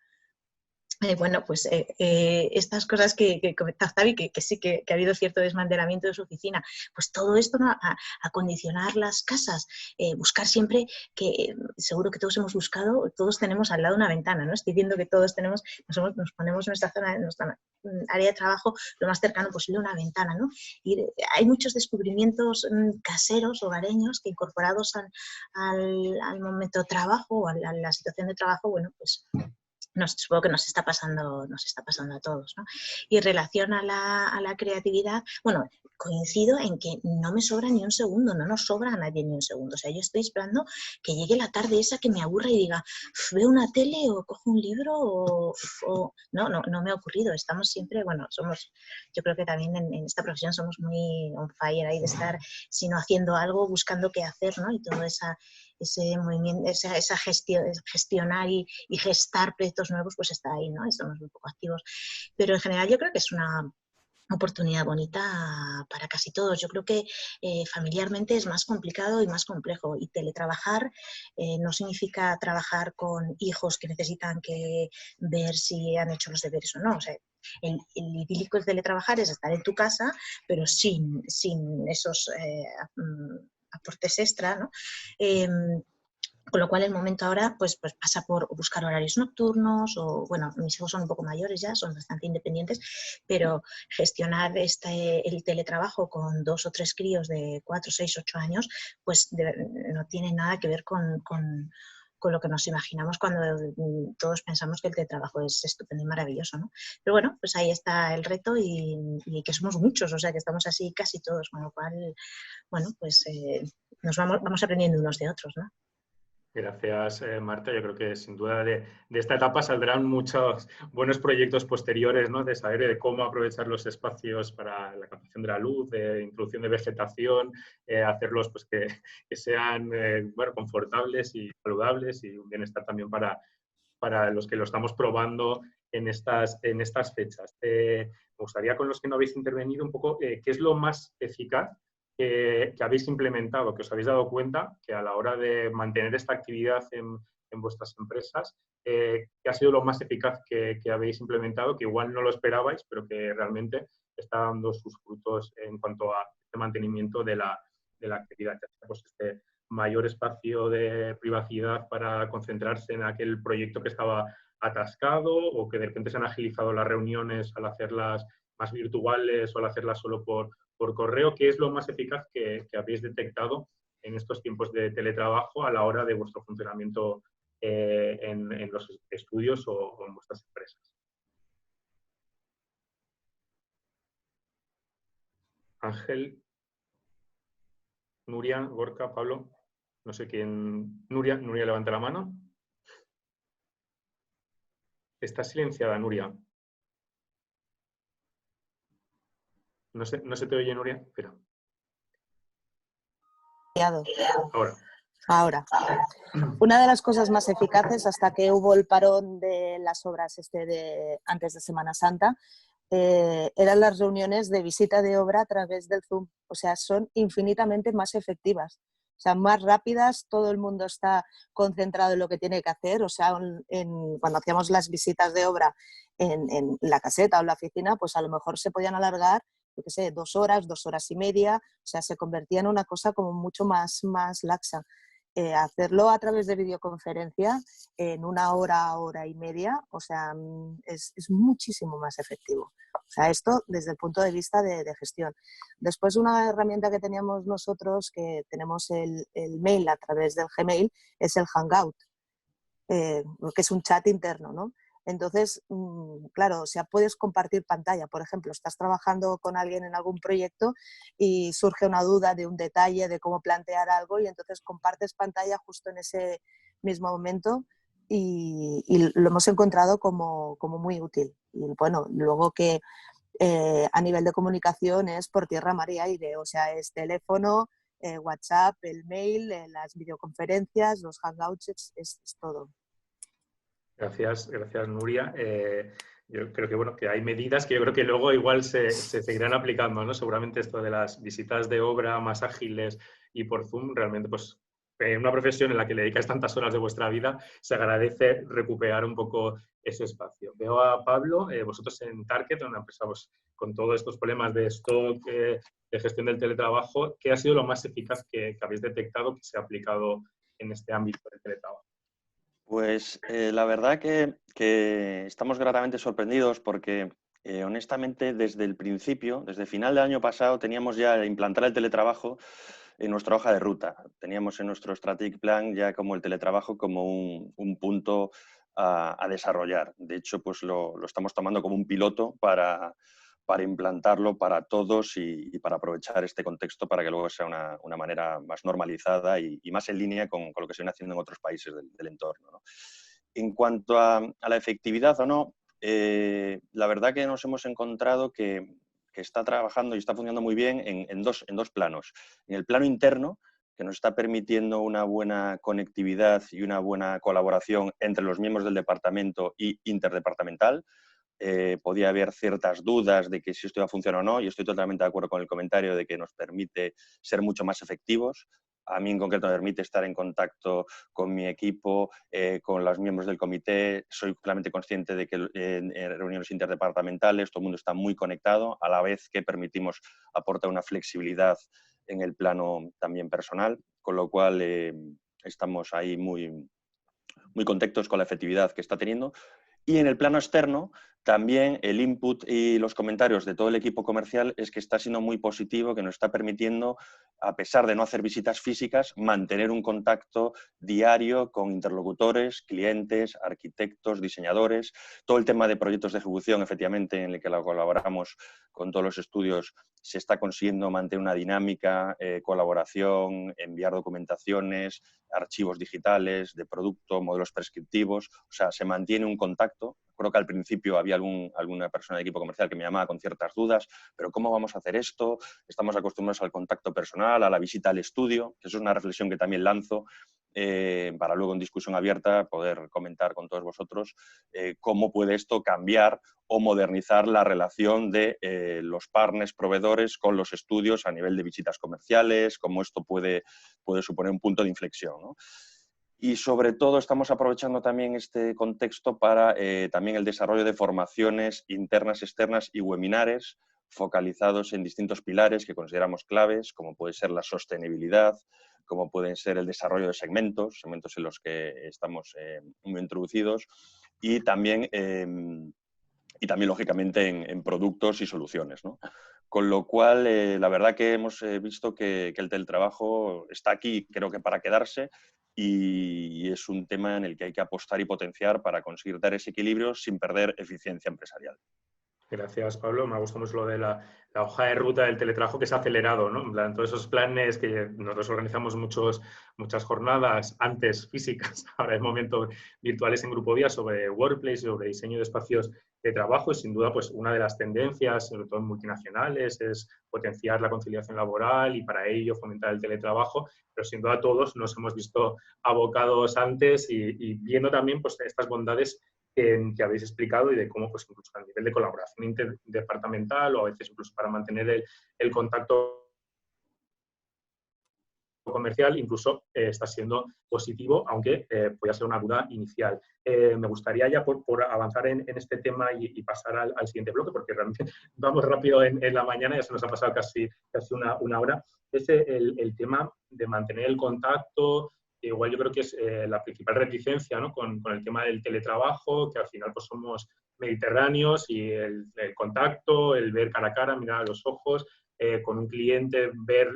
Bueno, pues estas cosas que comentaba Xavi, que sí que ha habido cierto desmantelamiento de su oficina, pues todo esto, ¿no? A condicionar las casas, buscar siempre que, seguro que todos hemos buscado, todos tenemos al lado una ventana, ¿no? Estoy viendo que todos tenemos, nos ponemos nuestra zona, nuestra área de trabajo lo más cercano posible a una ventana, ¿no? Y hay muchos descubrimientos caseros, hogareños, que incorporados al momento de trabajo o a la situación de trabajo, bueno, pues supongo que nos está pasando a todos, ¿no? Y en relación a la creatividad, bueno, coincido en que no me sobra ni un segundo, no nos sobra a nadie ni un segundo. O sea, yo estoy esperando que llegue la tarde esa que me aburra y diga, veo una tele o cojo un libro o... No me ha ocurrido. Estamos siempre, bueno, yo creo que también en esta profesión somos muy on fire ahí de estar, sino haciendo algo, buscando qué hacer, ¿no? Y todo ese movimiento, esa gestionar y gestar proyectos nuevos, pues está ahí, ¿no? Estamos un poco activos. Pero en general yo creo que es una oportunidad bonita para casi todos. Yo creo que familiarmente es más complicado y más complejo. Y teletrabajar no significa trabajar con hijos que necesitan que ver si han hecho los deberes o no. O sea, el idílico de teletrabajar es estar en tu casa, pero sin esos aportes extra, ¿no? Con lo cual el momento ahora pues pasa por buscar horarios nocturnos o, bueno, mis hijos son un poco mayores ya, son bastante independientes, pero gestionar el teletrabajo con 2 o 3 críos de 4, 6, 8 años, pues no tiene nada que ver con lo que nos imaginamos cuando todos pensamos que el teletrabajo es estupendo y maravilloso, ¿no? Pero bueno, pues ahí está el reto y que somos muchos, o sea que estamos así casi todos, con lo cual, bueno, pues nos vamos aprendiendo unos de otros, ¿no? Gracias, Marta. Yo creo que sin duda de esta etapa saldrán muchos buenos proyectos posteriores, ¿no? De saber de cómo aprovechar los espacios para la captación de la luz, de introducción de vegetación, hacerlos pues, que sean bueno, confortables y saludables y un bienestar también para los que lo estamos probando en estas fechas. Me gustaría, con los que no habéis intervenido, un poco qué es lo más eficaz que habéis implementado, que os habéis dado cuenta que a la hora de mantener esta actividad en vuestras empresas, ¿qué ha sido lo más eficaz que habéis implementado, que igual no lo esperabais, pero que realmente está dando sus frutos en cuanto a este mantenimiento de la actividad? Pues este mayor espacio de privacidad para concentrarse en aquel proyecto que estaba atascado, o que de repente se han agilizado las reuniones al hacerlas más virtuales o al hacerlas solo por correo. ¿Qué es lo más eficaz que habéis detectado en estos tiempos de teletrabajo a la hora de vuestro funcionamiento en los estudios o en vuestras empresas? Ángel, Nuria, Gorka, Pablo, no sé quién. Nuria, levanta la mano. Está silenciada, Nuria. No se te oye, Nuria. Espera. Ahora. Una de las cosas más eficaces, hasta que hubo el parón de las obras antes de Semana Santa, eran las reuniones de visita de obra a través del Zoom. O sea, son infinitamente más efectivas. O sea, más rápidas, todo el mundo está concentrado en lo que tiene que hacer. O sea, cuando hacíamos las visitas de obra en la caseta o en la oficina, pues a lo mejor se podían alargar, yo qué sé, 2 horas, 2 horas y media. O sea, se convertía en una cosa como mucho más laxa. Hacerlo a través de videoconferencia en 1 hora, hora y media, o sea, es muchísimo más efectivo. O sea, esto desde el punto de vista de gestión. Después, una herramienta que teníamos nosotros, que tenemos el mail a través del Gmail, es el Hangout, que es un chat interno, ¿no? Entonces, claro, o sea, puedes compartir pantalla. Por ejemplo, estás trabajando con alguien en algún proyecto y surge una duda de un detalle, de cómo plantear algo, y entonces compartes pantalla justo en ese mismo momento y lo hemos encontrado como muy útil. Y bueno, luego que a nivel de comunicación es por tierra, mar y aire, o sea, es teléfono, WhatsApp, el mail, las videoconferencias, los hangouts, es todo. Gracias, Nuria. Yo creo que, bueno, que hay medidas que yo creo que luego igual se seguirán aplicando, ¿no? Seguramente esto de las visitas de obra más ágiles y por Zoom, realmente, pues, en una profesión en la que le dedicáis tantas horas de vuestra vida, se agradece recuperar un poco ese espacio. Veo a Pablo, vosotros en Target, una empresa pues, con todos estos problemas de stock, de gestión del teletrabajo, ¿qué ha sido lo más eficaz que habéis detectado que se ha aplicado en este ámbito del teletrabajo? Pues la verdad que estamos gratamente sorprendidos porque honestamente desde el principio, desde final del año pasado, teníamos ya implantar el teletrabajo en nuestra hoja de ruta. Teníamos en nuestro strategic plan ya como el teletrabajo como un punto a desarrollar. De hecho, pues lo estamos tomando como un piloto para implantarlo para todos y para aprovechar este contexto para que luego sea una manera más normalizada y más en línea con lo que se viene haciendo en otros países del entorno, ¿no? En cuanto a la efectividad o no, la verdad que nos hemos encontrado que está trabajando y está funcionando muy bien en dos planos. En el plano interno, que nos está permitiendo una buena conectividad y una buena colaboración entre los miembros del departamento y interdepartamental. Podía haber ciertas dudas de que si esto iba a funcionar o no, y estoy totalmente de acuerdo con el comentario de que nos permite ser mucho más efectivos. A mí en concreto me permite estar en contacto con mi equipo, con los miembros del comité. Soy claramente consciente de que en reuniones interdepartamentales todo el mundo está muy conectado, a la vez que permitimos aportar una flexibilidad en el plano también personal, con lo cual estamos ahí muy contentos con la efectividad que está teniendo. Y en el plano externo, también el input y los comentarios de todo el equipo comercial es que está siendo muy positivo, que nos está permitiendo, a pesar de no hacer visitas físicas, mantener un contacto diario con interlocutores, clientes, arquitectos, diseñadores. Todo el tema de proyectos de ejecución, efectivamente, en el que colaboramos con todos los estudios, se está consiguiendo mantener una dinámica, colaboración, enviar documentaciones, archivos digitales de producto, modelos prescriptivos. O sea, se mantiene un contacto. Creo que al principio había alguna persona del equipo comercial que me llamaba con ciertas dudas, pero ¿cómo vamos a hacer esto? Estamos acostumbrados al contacto personal, a la visita al estudio, que eso es una reflexión que también lanzo para luego en discusión abierta poder comentar con todos vosotros cómo puede esto cambiar o modernizar la relación de los partners proveedores con los estudios a nivel de visitas comerciales, cómo esto puede suponer un punto de inflexión, ¿no? Y sobre todo estamos aprovechando también este contexto para también el desarrollo de formaciones internas, externas y webinares focalizados en distintos pilares que consideramos claves, como puede ser la sostenibilidad, como pueden ser el desarrollo de segmentos en los que estamos muy introducidos, y también lógicamente, en productos y soluciones, ¿no? Con lo cual, la verdad que hemos visto que el teletrabajo está aquí, creo que para quedarse, y es un tema en el que hay que apostar y potenciar para conseguir dar ese equilibrio sin perder eficiencia empresarial. Gracias, Pablo. Me ha gustado mucho lo de la hoja de ruta del teletrabajo que se ha acelerado, ¿no? En plan, todos esos planes que nosotros organizamos muchas jornadas antes físicas, ahora es momento virtuales en Grupo Vía sobre workplace, sobre diseño de espacios de trabajo. Y sin duda, pues una de las tendencias, sobre todo en multinacionales, es potenciar la conciliación laboral y para ello fomentar el teletrabajo. Pero sin duda todos nos hemos visto abocados antes y viendo también pues, estas bondades que habéis explicado y de cómo, pues, incluso a nivel de colaboración interdepartamental o a veces incluso para mantener el contacto comercial, incluso está siendo positivo, aunque pueda ser una duda inicial. Me gustaría ya por avanzar en este tema y pasar al siguiente bloque, porque realmente vamos rápido en la mañana, ya se nos ha pasado casi una hora. Es el tema de mantener el contacto. Igual yo creo que es la principal reticencia, ¿no? con el tema del teletrabajo, que al final pues somos mediterráneos y el contacto, el ver cara a cara, mirar a los ojos, con un cliente,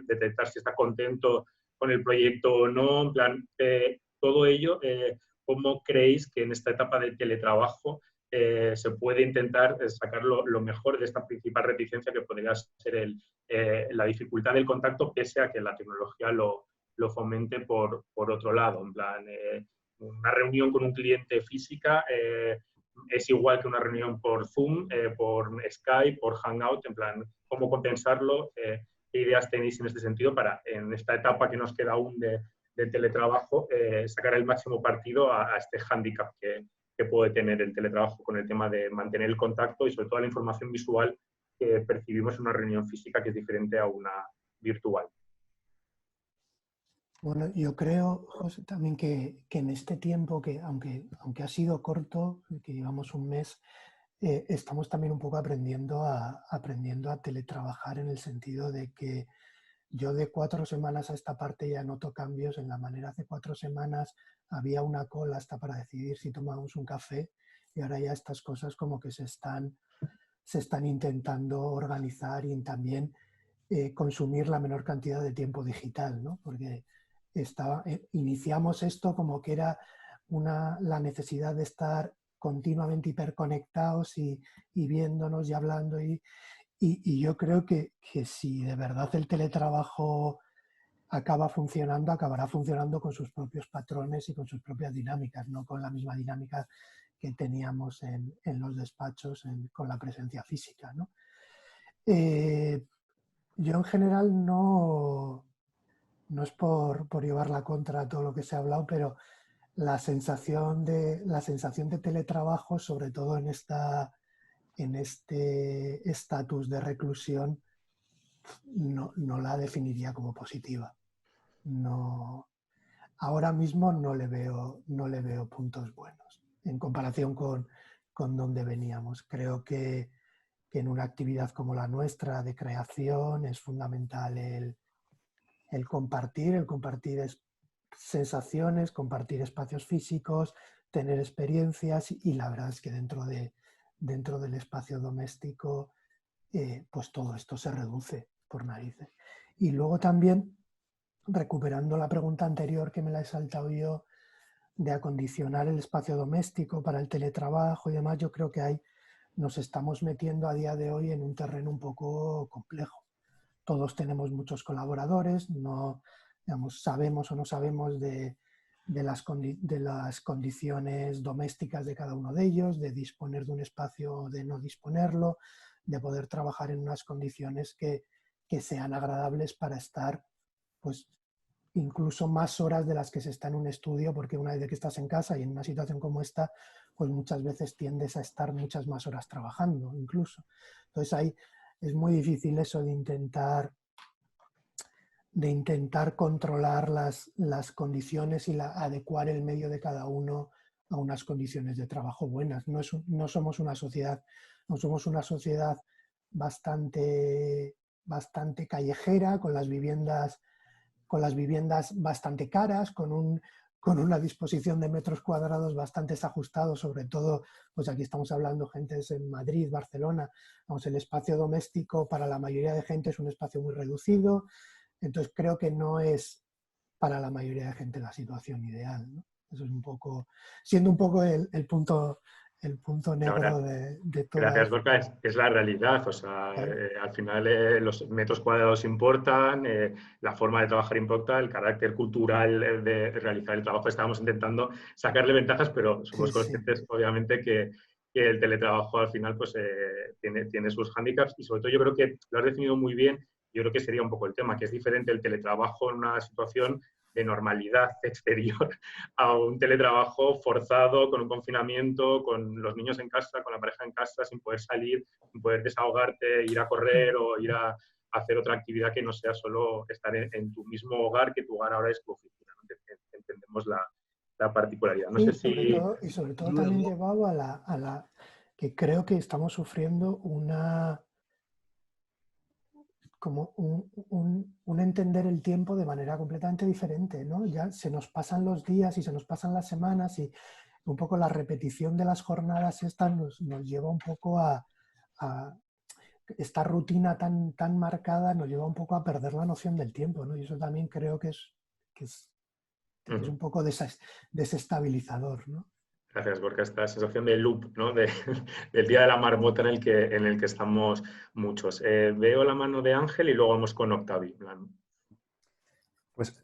detectar si está contento con el proyecto o no, en plan, todo ello, ¿cómo creéis que en esta etapa de teletrabajo se puede intentar sacar lo mejor de esta principal reticencia que podría ser la dificultad del contacto, pese a que la tecnología lo fomente por otro lado? En plan, una reunión con un cliente física es igual que una reunión por Zoom, por Skype, por Hangout, en plan, ¿cómo compensarlo? ¿Qué ideas tenéis en este sentido para, en esta etapa que nos queda aún de teletrabajo, sacar el máximo partido a este hándicap que puede tener el teletrabajo con el tema de mantener el contacto y sobre todo la información visual que percibimos en una reunión física que es diferente a una virtual? Bueno, yo creo, José, también que en este tiempo, que aunque ha sido corto, que llevamos un mes, estamos también un poco aprendiendo a teletrabajar, en el sentido de que yo de 4 semanas a esta parte ya noto cambios en la manera. Hace 4 semanas había una cola hasta para decidir si tomábamos un café, y ahora ya estas cosas como que se están intentando organizar, y también consumir la menor cantidad de tiempo digital, ¿no? Porque iniciamos esto como que era la necesidad de estar continuamente hiperconectados y viéndonos y hablando, y yo creo que si de verdad el teletrabajo acabará funcionando con sus propios patrones y con sus propias dinámicas, no con la misma dinámica que teníamos en los despachos con la presencia física, ¿no? Yo en general no es por llevar la contra a todo lo que se ha hablado, pero la sensación de teletrabajo, sobre todo en este estatus de reclusión, no la definiría como positiva. No, ahora mismo no le veo puntos buenos en comparación con donde veníamos. Creo que en una actividad como la nuestra de creación es fundamental el compartir sensaciones, compartir espacios físicos, tener experiencias, y la verdad es que dentro del espacio doméstico pues todo esto se reduce por narices. Y luego también, recuperando la pregunta anterior que me la he saltado yo, de acondicionar el espacio doméstico para el teletrabajo y demás, yo creo que nos estamos metiendo a día de hoy en un terreno un poco complejo. Todos tenemos muchos colaboradores, no, digamos, sabemos o no sabemos de las condiciones domésticas de cada uno de ellos, de disponer de un espacio o de no disponerlo, de poder trabajar en unas condiciones que sean agradables para estar, pues, incluso más horas de las que se está en un estudio, porque una vez que estás en casa y en una situación como esta, pues muchas veces tiendes a estar muchas más horas trabajando incluso. Entonces ahí es muy difícil eso de intentar controlar las condiciones y adecuar el medio de cada uno a unas condiciones de trabajo buenas. No somos una sociedad bastante callejera, con las viviendas bastante caras, con una disposición de metros cuadrados bastante ajustados, sobre todo, pues aquí estamos hablando gentes en Madrid, Barcelona. Vamos, el espacio doméstico para la mayoría de gente es un espacio muy reducido, entonces creo que no es para la mayoría de gente la situación ideal, ¿no? Eso es siendo un poco el punto negro de todo. Gracias, Gorka. Es la realidad. O sea, al final los metros cuadrados importan, la forma de trabajar importa, el carácter cultural de realizar el trabajo. Estábamos intentando sacarle ventajas, pero somos conscientes, obviamente, que el teletrabajo al final pues, tiene sus hándicaps, y sobre todo yo creo que lo has definido muy bien. Yo creo que sería un poco el tema, que es diferente el teletrabajo en una situación de normalidad exterior a un teletrabajo forzado, con un confinamiento, con los niños en casa, con la pareja en casa, sin poder salir, sin poder desahogarte, ir a correr o ir a hacer otra actividad que no sea solo estar en tu mismo hogar, que tu hogar ahora es tu oficina, ¿no? Entendemos la particularidad. No sé si... sobre todo también llevado a la que creo que estamos sufriendo como un entender el tiempo de manera completamente diferente, ¿no? Ya se nos pasan los días y se nos pasan las semanas, y un poco la repetición de las jornadas estas nos lleva un poco a esta rutina tan marcada, nos lleva un poco a perder la noción del tiempo, ¿no? Y eso también creo que es un poco desestabilizador, ¿no? Gracias, Gorka. Esta sensación de loop, ¿no? Del día de la marmota en el que estamos muchos. Veo la mano de Ángel y luego vamos con Octavi. Pues,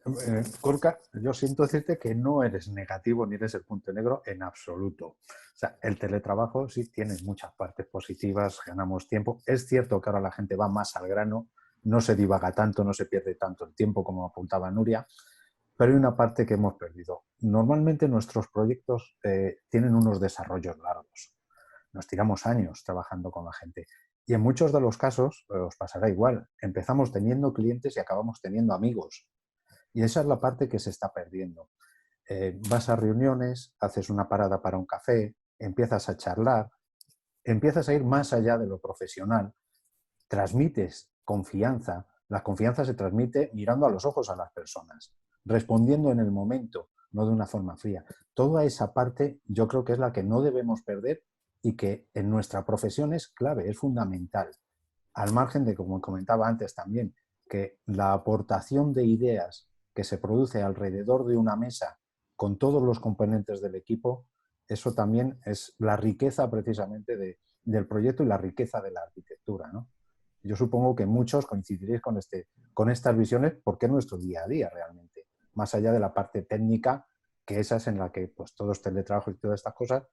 Gorka, yo siento decirte que no eres negativo ni eres el punto negro en absoluto. O sea, el teletrabajo sí tiene muchas partes positivas, ganamos tiempo. Es cierto que ahora la gente va más al grano, no se divaga tanto, no se pierde tanto el tiempo como apuntaba Nuria, pero hay una parte que hemos perdido. Normalmente nuestros proyectos tienen unos desarrollos largos. Nos tiramos años trabajando con la gente. Y en muchos de los casos os pasará igual. Empezamos teniendo clientes y acabamos teniendo amigos. Y esa es la parte que se está perdiendo. Vas a reuniones, haces una parada para un café, empiezas a charlar, empiezas a ir más allá de lo profesional, transmites confianza. La confianza se transmite mirando a los ojos a las personas, respondiendo en el momento, no de una forma fría. Toda esa parte yo creo que es la que no debemos perder y que en nuestra profesión es clave, es fundamental. Al margen de, como comentaba antes también, que la aportación de ideas que se produce alrededor de una mesa con todos los componentes del equipo, eso también es la riqueza precisamente del proyecto y la riqueza de la arquitectura, ¿no? Yo supongo que muchos coincidiréis con estas visiones porque es nuestro día a día realmente, más allá de la parte técnica, que esa es en la que pues, todos teletrabajos y todas estas cosas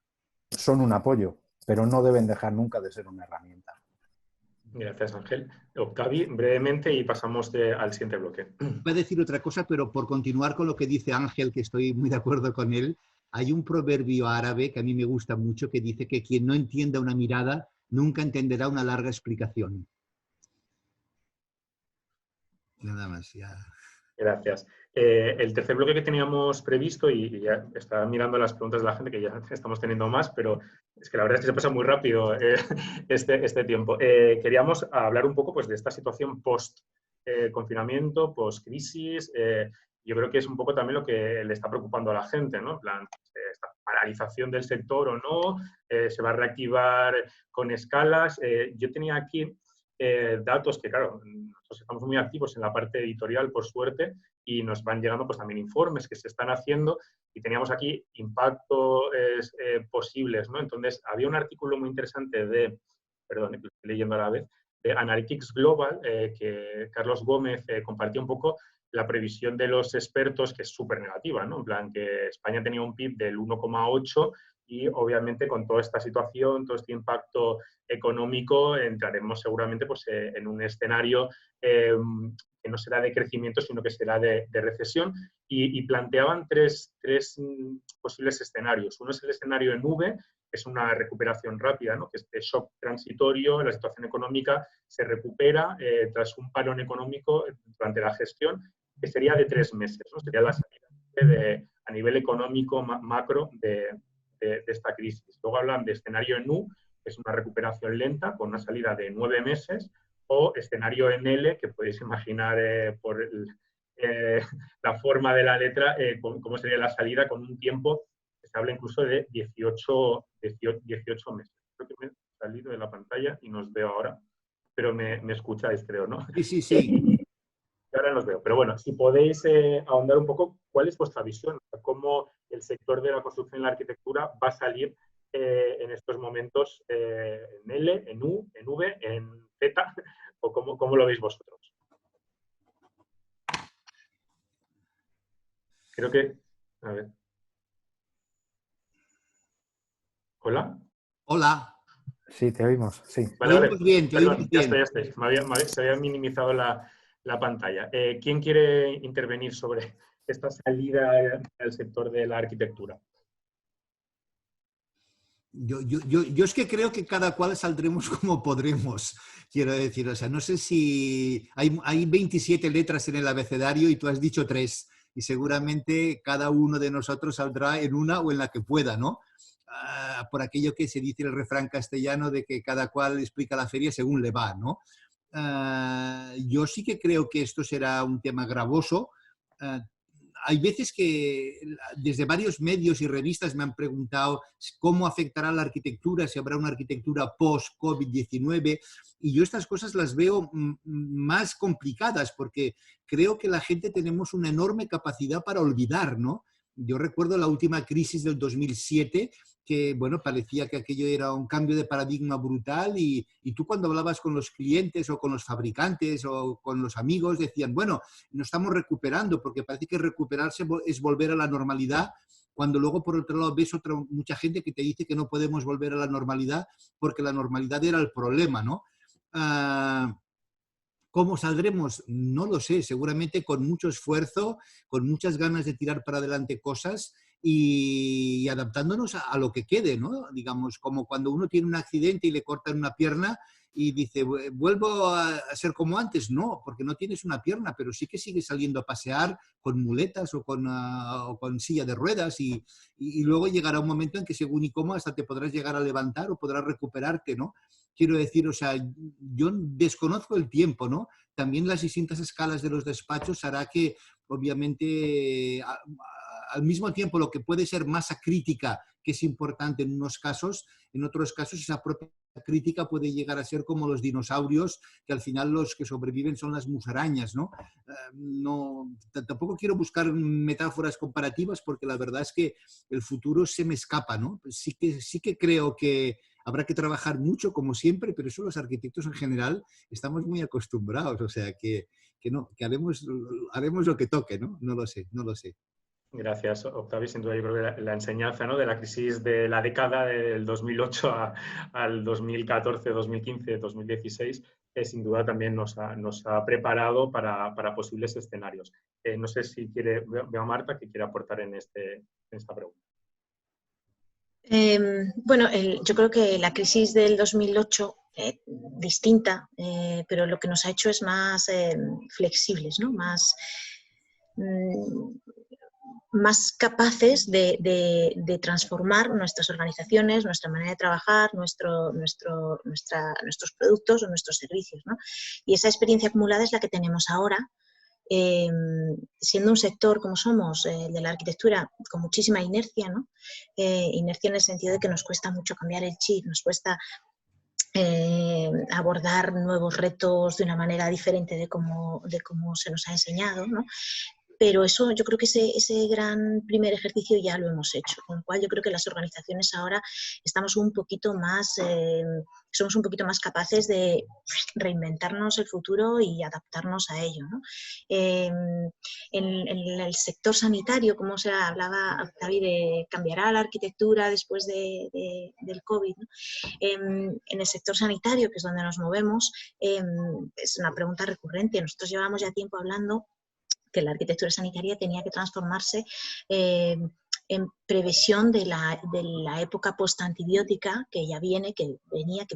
son un apoyo, pero no deben dejar nunca de ser una herramienta. Gracias, Ángel. Octavi, brevemente y pasamos al siguiente bloque. Voy a decir otra cosa, pero por continuar con lo que dice Ángel, que estoy muy de acuerdo con él, hay un proverbio árabe que a mí me gusta mucho que dice que quien no entienda una mirada nunca entenderá una larga explicación. Nada más, ya. Gracias. El tercer bloque que teníamos previsto, y ya estaba mirando las preguntas de la gente, que ya estamos teniendo más, pero es que la verdad es que se pasa muy rápido este tiempo. Queríamos hablar un poco pues, de esta situación post-confinamiento, post-crisis. Yo creo que es un poco también lo que le está preocupando a la gente, ¿no? En plan, esta paralización del sector o no, se va a reactivar con escalas. Yo tenía aquí datos que, claro, nosotros estamos muy activos en la parte editorial, por suerte, y nos van llegando pues también informes que se están haciendo y teníamos aquí impactos posibles, ¿no? Entonces, había un artículo muy interesante perdón, estoy leyendo a la vez, de Analytics Global, que Carlos Gómez compartió un poco la previsión de los expertos, que es súper negativa, ¿no? En plan, que España tenía un PIB del 1,8 y obviamente con toda esta situación, todo este impacto económico, entraremos seguramente pues, en un escenario que no será de crecimiento, sino que será de recesión. Y planteaban tres posibles escenarios. Uno es el escenario en V, que es una recuperación rápida, ¿no? Que este shock transitorio, la situación económica se recupera tras un parón económico durante la gestión, que sería de 3 meses, ¿no? Sería la salida a nivel económico macro de esta crisis. Luego hablan de escenario en U, que es una recuperación lenta con una salida de 9 meses, o escenario en L, que podéis imaginar por la forma de la letra, cómo sería la salida con un tiempo que se habla incluso de 18 meses. Creo que me he salido de la pantalla y no os veo ahora, pero me escucháis, creo, ¿no? Sí, sí, sí. Ahora los veo. Pero bueno, si podéis ahondar un poco, ¿cuál es vuestra visión? ¿Cómo el sector de la construcción y la arquitectura va a salir en estos momentos en L, en U, en V, en Z? ¿O cómo lo veis vosotros? Creo que... A ver. ¿Hola? Hola. Sí, te oímos, sí. Vale, Te oímos bien, te oímos bien. Ya estoy. Se había minimizado la pantalla. ¿Quién quiere intervenir sobre esta salida al sector de la arquitectura? Yo es que creo que cada cual saldremos como podremos, quiero decir. O sea, no sé si hay 27 letras en el abecedario y tú has dicho 3 y seguramente cada uno de nosotros saldrá en una o en la que pueda, ¿no? Por aquello que se dice el refrán castellano de que cada cual explica la feria según le va, ¿no? Yo sí que creo que esto será un tema gravoso. Hay veces que desde varios medios y revistas me han preguntado cómo afectará la arquitectura, si habrá una arquitectura post-COVID-19, y yo estas cosas las veo más complicadas porque creo que la gente tenemos una enorme capacidad para olvidar, ¿no? Yo recuerdo la última crisis del 2007 que, bueno, parecía que aquello era un cambio de paradigma brutal y tú cuando hablabas con los clientes o con los fabricantes o con los amigos decían, bueno, nos estamos recuperando porque parece que recuperarse es volver a la normalidad, cuando luego por otro lado ves mucha gente que te dice que no podemos volver a la normalidad porque la normalidad era el problema, ¿no? ¿Cómo saldremos? No lo sé, seguramente con mucho esfuerzo, con muchas ganas de tirar para adelante cosas y adaptándonos a lo que quede, ¿no? Digamos, como cuando uno tiene un accidente y le cortan una pierna y dice, ¿vuelvo a ser como antes? No, porque no tienes una pierna, pero sí que sigues saliendo a pasear con muletas o con silla de ruedas y luego llegará un momento en que según y cómo hasta te podrás llegar a levantar o podrás recuperarte, ¿no? Quiero decir, o sea, yo desconozco el tiempo, ¿no? También las distintas escalas de los despachos hará que, obviamente, al mismo tiempo lo que puede ser masa crítica, que es importante en unos casos, en otros casos esa propia crítica puede llegar a ser como los dinosaurios, que al final los que sobreviven son las musarañas, ¿no? Tampoco quiero buscar metáforas comparativas porque la verdad es que el futuro se me escapa, ¿no? Sí que creo que habrá que trabajar mucho, como siempre, pero eso los arquitectos en general estamos muy acostumbrados, o sea, que haremos lo que toque, ¿no? No lo sé. Gracias, Octavio. Sin duda, yo creo que la enseñanza, ¿no?, de la crisis de la década del 2008 al 2014, 2015, 2016, sin duda también nos ha preparado para posibles escenarios. No sé si veo a Marta que quiere aportar en esta pregunta. Bueno, yo creo que la crisis del 2008, distinta, pero lo que nos ha hecho es más flexibles, ¿no? Más capaces de transformar nuestras organizaciones, nuestra manera de trabajar, nuestros productos o nuestros servicios, ¿no? Y esa experiencia acumulada es la que tenemos ahora, siendo un sector como somos, de la arquitectura, con muchísima inercia, ¿no? Inercia en el sentido de que nos cuesta mucho cambiar el chip, nos cuesta abordar nuevos retos de una manera diferente de cómo se nos ha enseñado, ¿no? Pero eso, yo creo que ese gran primer ejercicio ya lo hemos hecho, con lo cual yo creo que las organizaciones ahora somos un poquito más capaces de reinventarnos el futuro y adaptarnos a ello, ¿no? En el sector sanitario, como se hablaba, Octavi, de cambiará la arquitectura después del COVID, ¿no? En el sector sanitario, que es donde nos movemos, es una pregunta recurrente. Nosotros llevamos ya tiempo hablando que la arquitectura sanitaria tenía que transformarse en previsión de la época postantibiótica que ya viene, que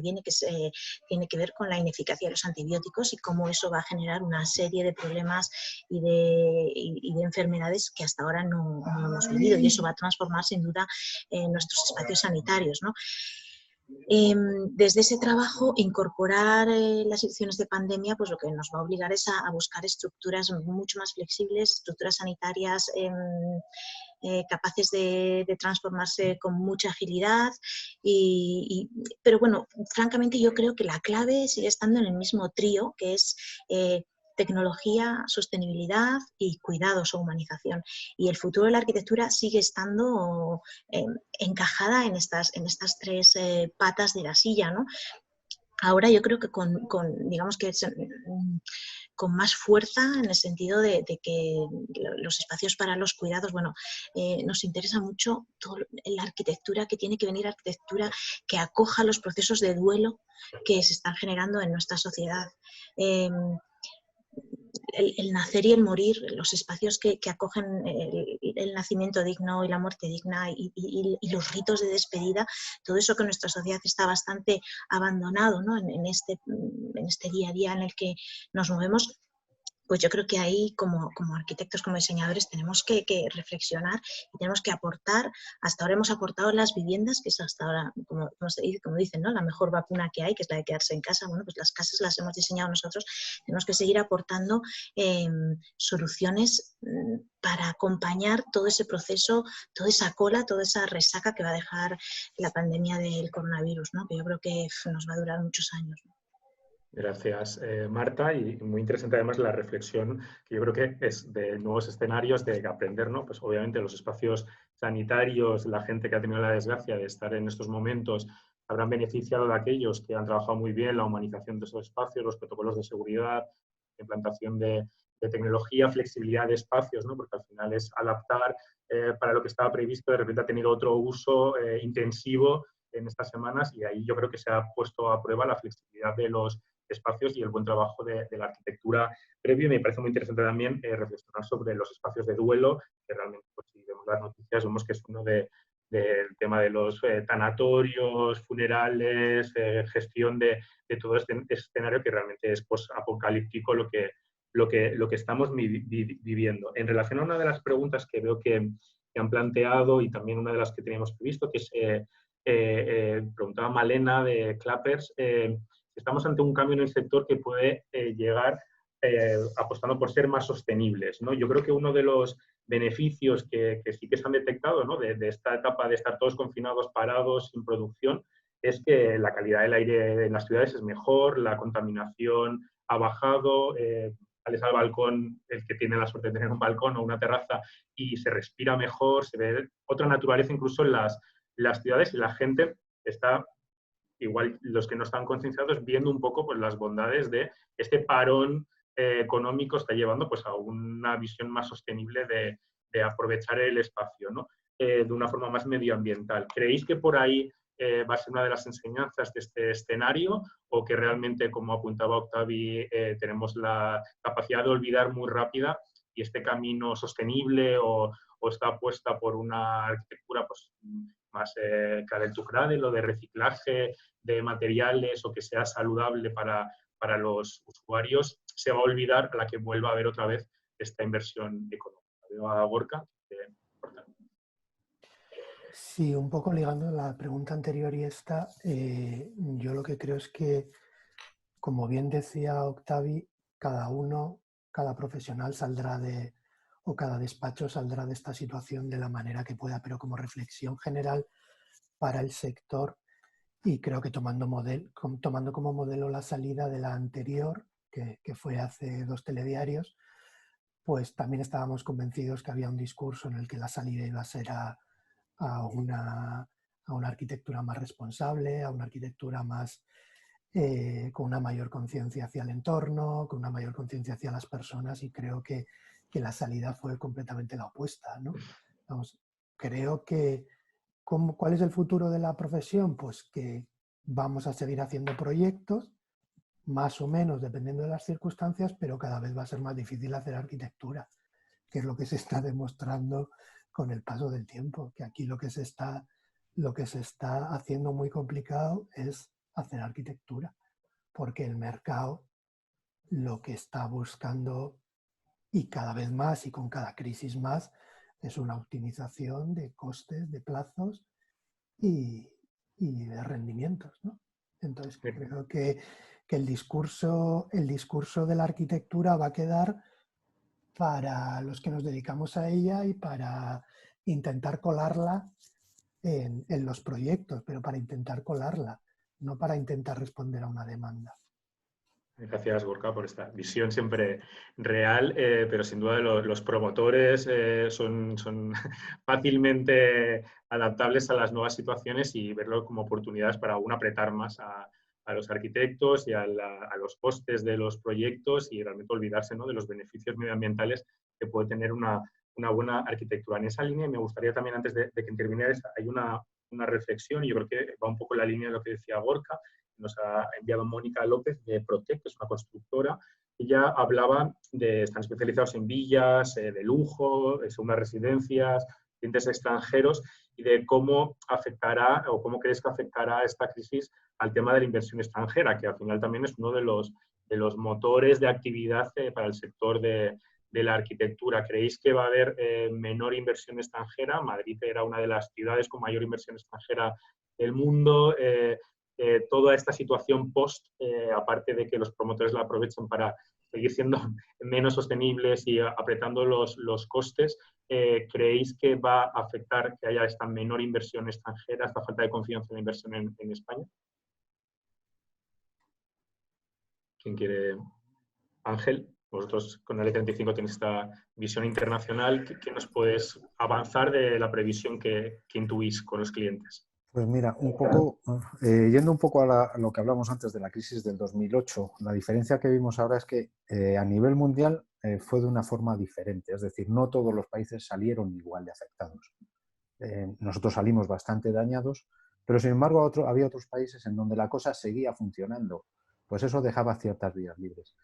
tiene que ver con la ineficacia de los antibióticos y cómo eso va a generar una serie de problemas y de enfermedades que hasta ahora no hemos vivido, y eso va a transformar sin duda nuestros espacios sanitarios, ¿no? Desde ese trabajo, incorporar las situaciones de pandemia, pues lo que nos va a obligar es a buscar estructuras mucho más flexibles, estructuras sanitarias capaces de transformarse con mucha agilidad. Pero bueno, francamente yo creo que la clave sigue estando en el mismo trío, que es tecnología, sostenibilidad y cuidados o humanización. Y el futuro de la arquitectura sigue estando encajada en estas tres patas de la silla, ¿no? Ahora yo creo que digamos que con más fuerza, en el sentido de que los espacios para los cuidados, bueno, nos interesa mucho la arquitectura que tiene que venir, arquitectura que acoja los procesos de duelo que se están generando en nuestra sociedad. El nacer y el morir, los espacios que acogen el nacimiento digno y la muerte digna y los ritos de despedida, todo eso que en nuestra sociedad está bastante abandonado, ¿no? en este día a día en el que nos movemos. Pues yo creo que ahí como arquitectos, como diseñadores, tenemos que reflexionar y tenemos que aportar. Hasta ahora hemos aportado las viviendas, que es hasta ahora, como dicen, ¿no?, la mejor vacuna que hay, que es la de quedarse en casa. Bueno, pues las casas las hemos diseñado nosotros. Tenemos que seguir aportando soluciones para acompañar todo ese proceso, toda esa cola, toda esa resaca que va a dejar la pandemia del coronavirus, ¿no?, que yo creo que nos va a durar muchos años, ¿no? Gracias, Marta, y muy interesante además la reflexión que yo creo que es de nuevos escenarios de aprender, ¿no? Pues obviamente los espacios sanitarios, la gente que ha tenido la desgracia de estar en estos momentos habrán beneficiado de aquellos que han trabajado muy bien la humanización de esos espacios, los protocolos de seguridad, implantación de tecnología, flexibilidad de espacios, ¿no? Porque al final es adaptar para lo que estaba previsto, de repente ha tenido otro uso intensivo en estas semanas y ahí yo creo que se ha puesto a prueba la flexibilidad de los espacios y el buen trabajo de la arquitectura previo. Y me parece muy interesante también reflexionar sobre los espacios de duelo, que realmente, pues, si vemos las noticias, vemos que es uno del tema de los tanatorios, funerales, gestión de todo este escenario que realmente es post-apocalíptico lo que estamos viviendo. En relación a una de las preguntas que veo que han planteado y también una de las que teníamos previsto, que es, preguntaba Malena de Clappers, estamos ante un cambio en el sector que puede llegar apostando por ser más sostenibles, ¿no? Yo creo que uno de los beneficios que sí que se han detectado, ¿no? de esta etapa de estar todos confinados, parados, sin producción, es que la calidad del aire en las ciudades es mejor, la contaminación ha bajado, sales al balcón, el que tiene la suerte de tener un balcón o una terraza, y se respira mejor, se ve otra naturaleza incluso en las ciudades, y la gente está, igual los que no están concienciados, viendo un poco pues, las bondades de este parón económico está llevando pues, a una visión más sostenible de aprovechar el espacio, ¿no? De una forma más medioambiental. ¿Creéis que por ahí va a ser una de las enseñanzas de este escenario o que realmente, como apuntaba Octavi, tenemos la capacidad de olvidar muy rápida y este camino sostenible o está apuesta por una arquitectura pues, más cradle to cradle o de reciclaje de materiales o que sea saludable para los usuarios, se va a olvidar a la que vuelva a haber otra vez esta inversión económica? Veo a Gorka. Sí, un poco ligando la pregunta anterior y esta, yo lo que creo es que, como bien decía Octavi, cada profesional saldrá o cada despacho saldrá de esta situación de la manera que pueda, pero como reflexión general para el sector, y creo que tomando como modelo la salida de la anterior, que fue hace 2 telediarios, pues también estábamos convencidos que había un discurso en el que la salida iba a ser a una arquitectura más responsable, a una arquitectura más con una mayor conciencia hacia el entorno, con una mayor conciencia hacia las personas, y creo que la salida fue completamente la opuesta, ¿no? Vamos, creo que ¿cuál es el futuro de la profesión? Pues que vamos a seguir haciendo proyectos, más o menos dependiendo de las circunstancias, pero cada vez va a ser más difícil hacer arquitectura, que es lo que se está demostrando con el paso del tiempo, que aquí lo que se está haciendo muy complicado es hacer arquitectura, porque el mercado lo que está buscando, y cada vez más y con cada crisis más, es una optimización de costes, de plazos y de rendimientos, ¿no? Entonces creo que el discurso de la arquitectura va a quedar para los que nos dedicamos a ella y para intentar colarla en los proyectos, pero para intentar colarla, no para intentar responder a una demanda. Gracias, Gorka, por esta visión siempre real, pero sin duda los promotores son fácilmente adaptables a las nuevas situaciones y verlo como oportunidades para aún apretar más a los arquitectos y a los costes de los proyectos y realmente olvidarse, ¿no?, de los beneficios medioambientales que puede tener una buena arquitectura. En esa línea me gustaría también, antes de que intervinieras, hay una reflexión, y yo creo que va un poco en la línea de lo que decía Gorka. Nos ha enviado Mónica López de Protec, que es una constructora. Ella hablaba están especializados en villas, de lujo, segundas residencias, clientes extranjeros, y de cómo afectará o cómo crees que afectará esta crisis al tema de la inversión extranjera, que al final también es uno de los motores de actividad para el sector de la arquitectura. ¿Creéis que va a haber menor inversión extranjera? Madrid era una de las ciudades con mayor inversión extranjera del mundo. Toda esta situación post, aparte de que los promotores la aprovechen para seguir siendo menos sostenibles y apretando los costes, ¿creéis que va a afectar que haya esta menor inversión extranjera, esta falta de confianza en la inversión en España? ¿Quién quiere? Ángel, vosotros con el E35 tenéis esta visión internacional. ¿Qué nos puedes avanzar de la previsión que intuís con los clientes? Pues mira, un poco, yendo un poco a lo que hablamos antes de la crisis del 2008, la diferencia que vimos ahora es que a nivel mundial fue de una forma diferente, es decir, no todos los países salieron igual de afectados. Nosotros salimos bastante dañados, pero sin embargo había otros países en donde la cosa seguía funcionando, pues eso dejaba ciertas vías libres.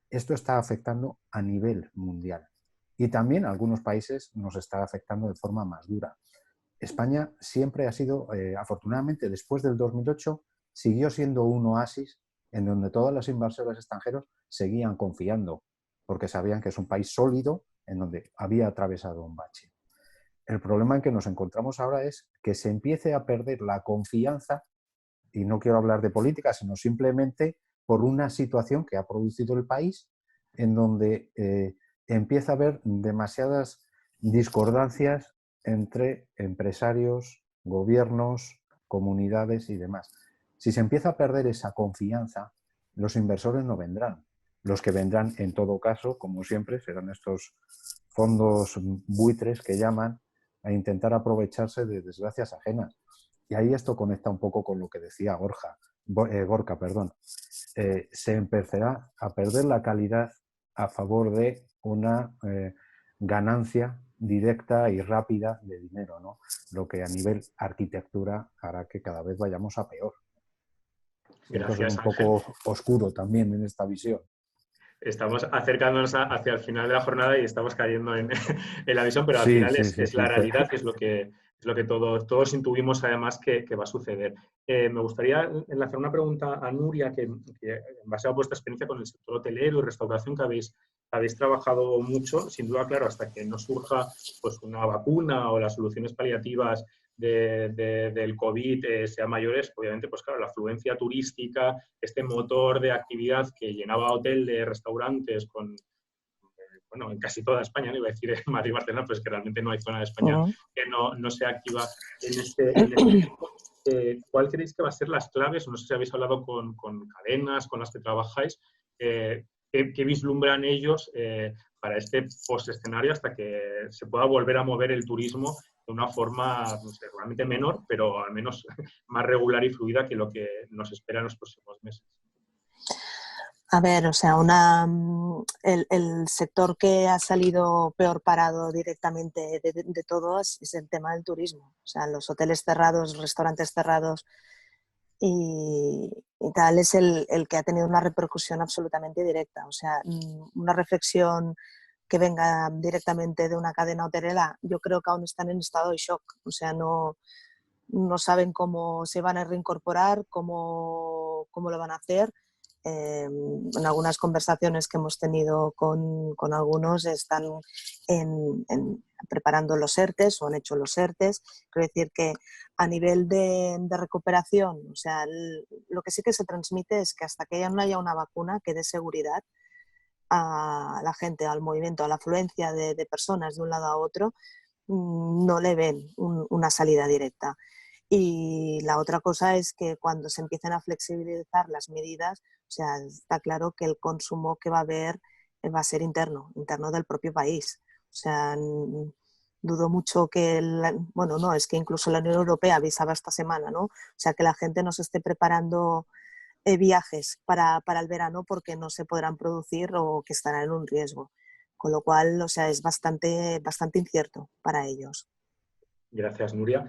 Esto está afectando a nivel mundial y también a algunos países nos está afectando de forma más dura. España siempre ha sido, afortunadamente, después del 2008, siguió siendo un oasis en donde todos los inversores extranjeros seguían confiando, porque sabían que es un país sólido en donde había atravesado un bache. El problema en que nos encontramos ahora es que se empiece a perder la confianza, y no quiero hablar de política, sino simplemente por una situación que ha producido el país en donde empieza a haber demasiadas discordancias entre empresarios, gobiernos, comunidades y demás. Si se empieza a perder esa confianza, los inversores no vendrán. Los que vendrán, en todo caso, como siempre, serán estos fondos buitres que llaman a intentar aprovecharse de desgracias ajenas. Y ahí esto conecta un poco con lo que decía Gorka. Se empezará a perder la calidad a favor de una ganancia directa y rápida de dinero, ¿no? Lo que a nivel arquitectura hará que cada vez vayamos a peor. Gracias, es un poco oscuro también en esta visión. Estamos acercándonos hacia el final de la jornada y estamos cayendo en la visión, pero al Sí, final sí, es la realidad, es lo que todos intuimos además que va a suceder. Me gustaría enlazar una pregunta a Nuria, que en base a vuestra experiencia con el sector hotelero y restauración, que habéis trabajado mucho, sin duda, claro, hasta que no surja pues, una vacuna o las soluciones paliativas del COVID sean mayores, obviamente, pues claro, la afluencia turística, este motor de actividad que llenaba hotel de restaurantes bueno, en casi toda España, no iba a decir en Madrid y Barcelona, pero es que realmente no hay zona de España que no sea activa en este tiempo. ¿Cuál creéis que va a ser las claves? No sé si habéis hablado con cadenas con las que trabajáis. ¿Qué vislumbran ellos para este post-escenario hasta que se pueda volver a mover el turismo de una forma, no sé, realmente menor, pero al menos más regular y fluida que lo que nos espera en los próximos meses? A ver, o sea, el sector que ha salido peor parado directamente de todos es el tema del turismo. O sea, los hoteles cerrados, restaurantes cerrados y tal es el que ha tenido una repercusión absolutamente directa. O sea, una reflexión que venga directamente de una cadena hotelera, yo creo que aún están en estado de shock. O sea, no saben cómo se van a reincorporar, cómo lo van a hacer. En algunas conversaciones que hemos tenido con algunos están preparando los ERTES o han hecho los ERTES. Quiero decir que a nivel de recuperación, o sea, lo que sí que se transmite es que hasta que ya no haya una vacuna que dé seguridad a la gente, al movimiento, a la afluencia de personas de un lado a otro, no le ven una salida directa. Y la otra cosa es que cuando se empiecen a flexibilizar las medidas, o sea, está claro que el consumo que va a haber va a ser interno del propio país. O sea, dudo mucho que, bueno, no, es que incluso la Unión Europea avisaba esta semana, ¿no? O sea, que la gente no se esté preparando viajes para el verano porque no se podrán producir o que estarán en un riesgo. Con lo cual, o sea, es bastante incierto para ellos. Gracias, Nuria.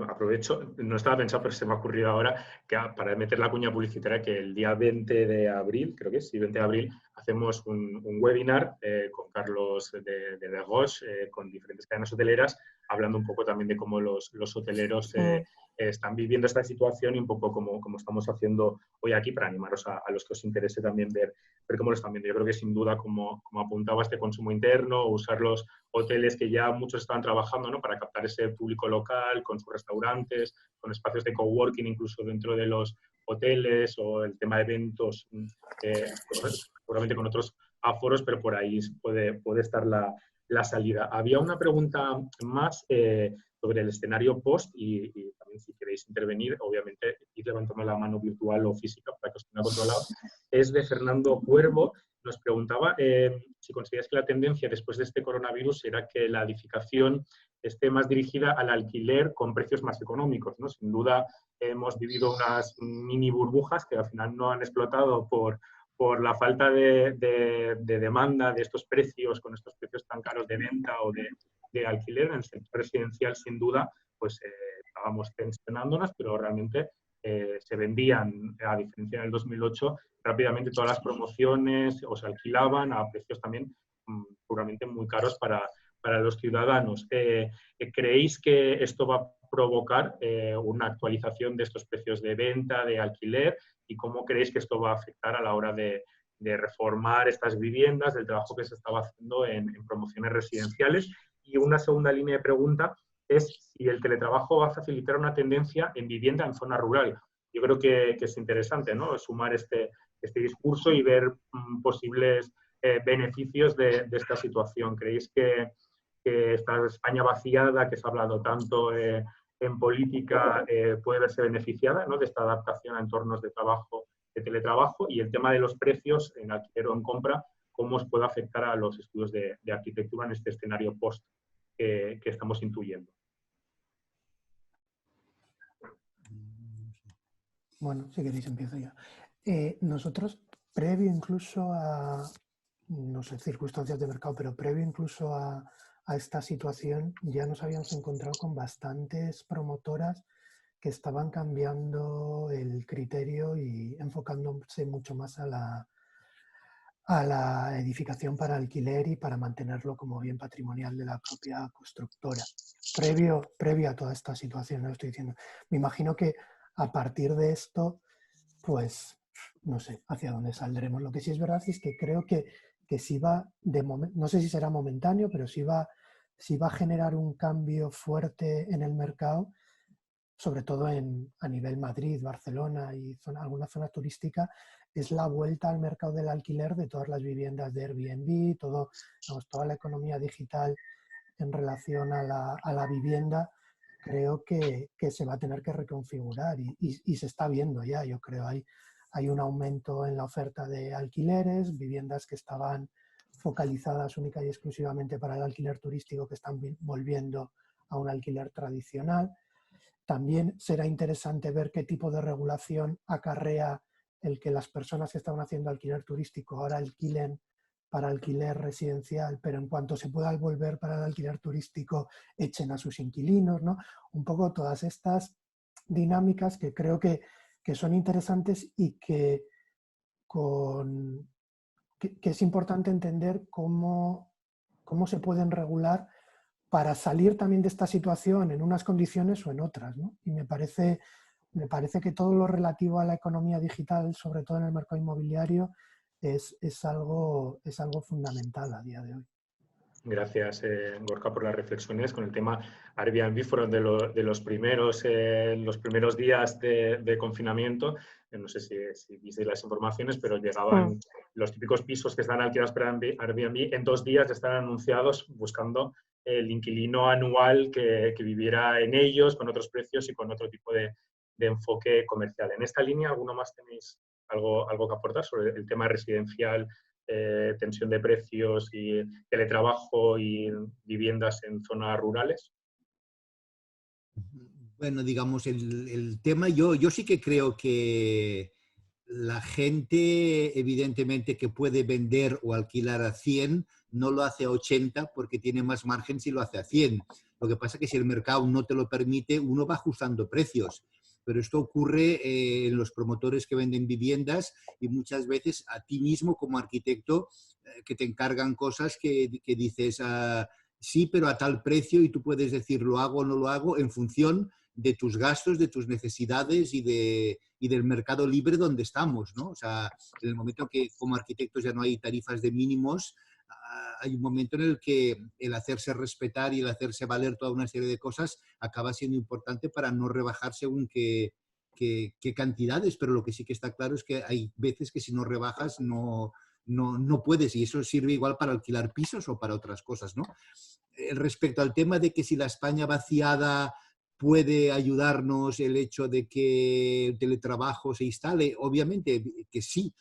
Aprovecho, no estaba pensado, pero se me ha ocurrido ahora que para meter la cuña publicitaria que el día 20 de abril, creo que es, sí, 20 de abril, hacemos un webinar con Carlos de Roche, con diferentes cadenas hoteleras, hablando un poco también de cómo los hoteleros están viviendo esta situación y un poco como estamos haciendo hoy aquí para animaros a los que os interese también ver cómo lo están viendo. Yo creo que sin duda, como apuntaba, este consumo interno, usar los hoteles que ya muchos están trabajando, ¿no?, para captar ese público local con sus restaurantes, con espacios de coworking incluso dentro de los hoteles o el tema de eventos, seguramente con otros aforos, pero por ahí puede estar la salida. Había una pregunta más sobre el escenario post y también si queréis intervenir, obviamente, ir levantando la mano virtual o física para que os tenga controlado. Es de Fernando Cuervo. Nos preguntaba si consideráis que la tendencia después de este coronavirus será que la edificación esté más dirigida al alquiler con precios más económicos, ¿no? Sin duda hemos vivido unas mini burbujas que al final no han explotado por la falta de demanda de estos precios, con estos precios tan caros de venta o de alquiler. En el sector residencial, sin duda, pues estábamos tensionándonos, pero realmente se vendían, a diferencia del 2008, rápidamente todas las promociones o se alquilaban a precios también seguramente muy caros para los ciudadanos. ¿Creéis que esto va a provocar una actualización de estos precios de venta, de alquiler? ¿Y cómo creéis que esto va a afectar a la hora de reformar estas viviendas, del trabajo que se estaba haciendo en promociones residenciales? Y una segunda línea de pregunta es si el teletrabajo va a facilitar una tendencia en vivienda en zona rural. Yo creo que es interesante, ¿no?, sumar este discurso y ver posibles beneficios de esta situación. ¿Creéis que esta España vaciada, que se ha hablado tanto en política, puede verse beneficiada, ¿no?, de esta adaptación a entornos de trabajo, de teletrabajo? Y el tema de los precios en alquiler o en compra, ¿cómo os puede afectar a los estudios de arquitectura en este escenario post que estamos intuyendo? Bueno, si queréis empiezo yo. Nosotros, previo incluso a, no sé, circunstancias de mercado, pero previo incluso a esta situación, ya nos habíamos encontrado con bastantes promotoras que estaban cambiando el criterio y enfocándose mucho más a la edificación para alquiler y para mantenerlo como bien patrimonial de la propia constructora. Previo a toda esta situación, no lo estoy diciendo. Me imagino que a partir de esto, pues, no sé hacia dónde saldremos. Lo que sí es verdad es que creo que sí va, no sé si será momentáneo, pero sí va a generar un cambio fuerte en el mercado, sobre todo a nivel Madrid, Barcelona y alguna zona turística, es la vuelta al mercado del alquiler de todas las viviendas de Airbnb, toda la economía digital en relación a la vivienda. Creo que se va a tener que reconfigurar y se está viendo ya, yo creo. Hay un aumento en la oferta de alquileres, viviendas que estaban focalizadas única y exclusivamente para el alquiler turístico que están volviendo a un alquiler tradicional. También será interesante ver qué tipo de regulación acarrea el que las personas que estaban haciendo alquiler turístico ahora alquilen para alquiler residencial, pero en cuanto se pueda volver para el alquiler turístico, echen a sus inquilinos, ¿no? Un poco todas estas dinámicas que creo que son interesantes y que es importante entender cómo se pueden regular para salir también de esta situación en unas condiciones o en otras, ¿no? Y me parece que todo lo relativo a la economía digital, sobre todo en el mercado inmobiliario, es algo fundamental a día de hoy. Gracias, Gorka, por las reflexiones. Con el tema Airbnb fueron de los primeros días de confinamiento. No sé si viste las informaciones, pero llegaban los típicos pisos que están alquilados para Airbnb. En 2 días están anunciados buscando el inquilino anual que viviera en ellos, con otros precios y con otro tipo de enfoque comercial. En esta línea, ¿alguno más tenéis algo que aportar sobre el tema residencial, tensión de precios y teletrabajo y viviendas en zonas rurales? Bueno, digamos, el tema, yo sí que creo que la gente, evidentemente, que puede vender o alquilar a 100, no lo hace a 80 porque tiene más margen si lo hace a 100. Lo que pasa es que si el mercado no te lo permite, uno va ajustando precios. Pero esto ocurre en los promotores que venden viviendas y muchas veces a ti mismo como arquitecto que te encargan cosas que dices, sí, pero a tal precio, y tú puedes decir lo hago o no lo hago en función de tus gastos, de tus necesidades y del mercado libre donde estamos, ¿no? O sea, en el momento que como arquitectos ya no hay tarifas de mínimos, hay un momento en el que el hacerse respetar y el hacerse valer toda una serie de cosas acaba siendo importante para no rebajar según qué cantidades, pero lo que sí que está claro es que hay veces que si no rebajas no no puedes, y eso sirve igual para alquilar pisos o para otras cosas, ¿no? Respecto al tema de que si la España vaciada puede ayudarnos el hecho de que el teletrabajo se instale, obviamente que sí,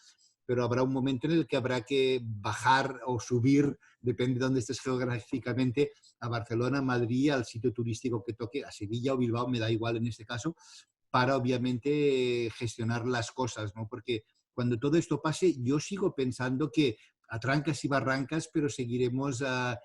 pero habrá un momento en el que habrá que bajar o subir, depende de dónde estés geográficamente, a Barcelona, Madrid, al sitio turístico que toque, a Sevilla o Bilbao, me da igual en este caso, para obviamente gestionar las cosas, ¿no? Porque cuando todo esto pase, yo sigo pensando que a trancas y barrancas, pero seguiremos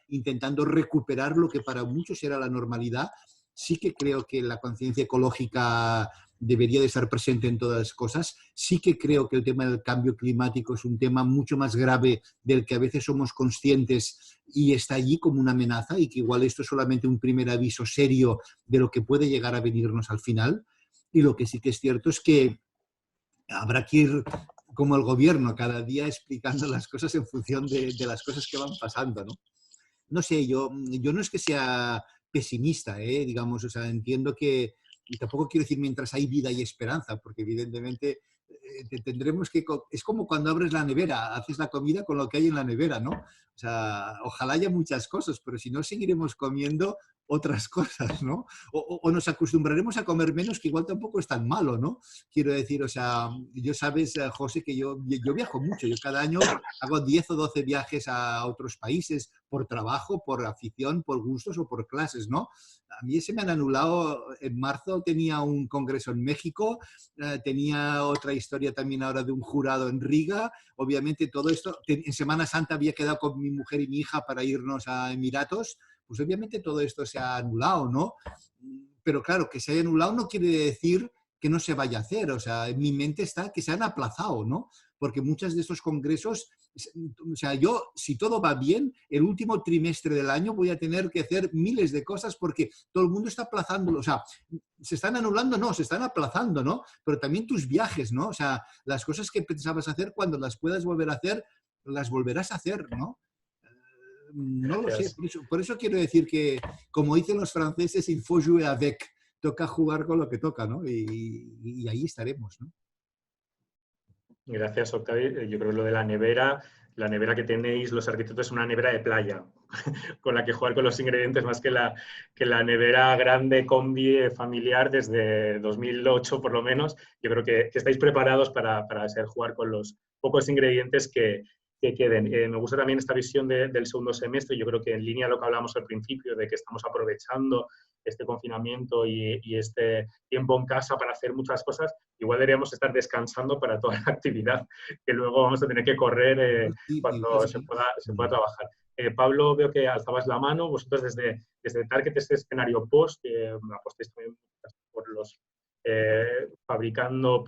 intentando recuperar lo que para muchos era la normalidad. Sí que creo que la conciencia ecológica debería de estar presente en todas las cosas. Sí que creo que el tema del cambio climático es un tema mucho más grave del que a veces somos conscientes y está allí como una amenaza, y que igual esto es solamente un primer aviso serio de lo que puede llegar a venirnos al final. Y lo que sí que es cierto es que habrá que ir como el gobierno, cada día explicando las cosas en función de las cosas que van pasando, ¿no? No sé, yo no es que sea pesimista, digamos, o sea, entiendo que, y tampoco quiero decir mientras hay vida y esperanza, porque evidentemente tendremos que, es como cuando abres la nevera, haces la comida con lo que hay en la nevera, ¿no? O sea, ojalá haya muchas cosas, pero si no seguiremos comiendo otras cosas, ¿no? O nos acostumbraremos a comer menos, que igual tampoco es tan malo, ¿no? Quiero decir, o sea, yo sabes, José, que yo viajo mucho, yo cada año hago 10 o 12 viajes a otros países por trabajo, por afición, por gustos o por clases, ¿no? A mí se me han anulado, en marzo tenía un congreso en México, tenía otra historia también ahora de un jurado en Riga, obviamente todo esto, en Semana Santa había quedado con mi mujer y mi hija para irnos a Emiratos, pues obviamente todo esto se ha anulado, ¿no? Pero claro, que se haya anulado no quiere decir que no se vaya a hacer, o sea, en mi mente está que se han aplazado, ¿no? Porque muchos de estos congresos, o sea, yo, si todo va bien, el último trimestre del año voy a tener que hacer miles de cosas porque todo el mundo está aplazándolo, o sea, se están anulando, no, se están aplazando, ¿no? Pero también tus viajes, ¿no? O sea, las cosas que pensabas hacer, cuando las puedas volver a hacer, las volverás a hacer, ¿no? No lo sé, por eso quiero decir que, como dicen los franceses, il faut jouer avec, toca jugar con lo que toca, ¿no? Y ahí estaremos, ¿no? Gracias, Octavio. Yo creo que lo de la nevera que tenéis los arquitectos es una nevera de playa, con la que jugar con los ingredientes más que la nevera grande combi familiar desde 2008 por lo menos. Yo creo que estáis preparados para jugar con los pocos ingredientes que queden. Me gusta también esta visión del segundo semestre. Yo creo que en línea a lo que hablamos al principio, de que estamos aprovechando este confinamiento y este tiempo en casa para hacer muchas cosas, igual deberíamos estar descansando para toda la actividad que luego vamos a tener que correr cuando se pueda trabajar. Pablo, veo que alzabas la mano. Vosotros desde Target, este escenario post, apostéis también por los fabricando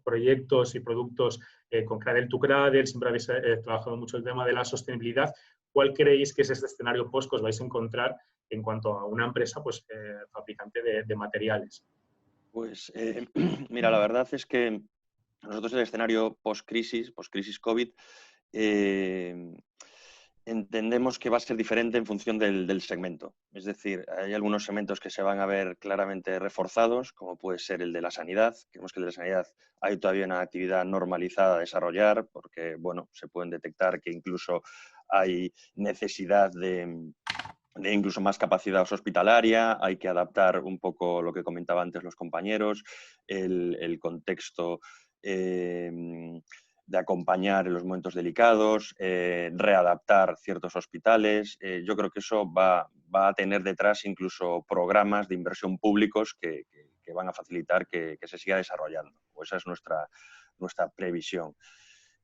proyectos y productos con Cradle to Cradle, siempre habéis trabajado mucho el tema de la sostenibilidad. ¿Cuál creéis que es este escenario post que os vais a encontrar en cuanto a una empresa pues, fabricante de materiales? Pues mira, la verdad es que nosotros el escenario post-crisis COVID, entendemos que va a ser diferente en función del segmento. Es decir, hay algunos segmentos que se van a ver claramente reforzados, como puede ser el de la sanidad. Creemos que el de la sanidad hay todavía una actividad normalizada a desarrollar, porque bueno, se pueden detectar que incluso hay necesidad de incluso más capacidad hospitalaria, hay que adaptar un poco lo que comentaban antes los compañeros, el contexto de acompañar en los momentos delicados, readaptar ciertos hospitales. Yo creo que eso va a tener detrás incluso programas de inversión públicos que van a facilitar que se siga desarrollando. O esa es nuestra previsión.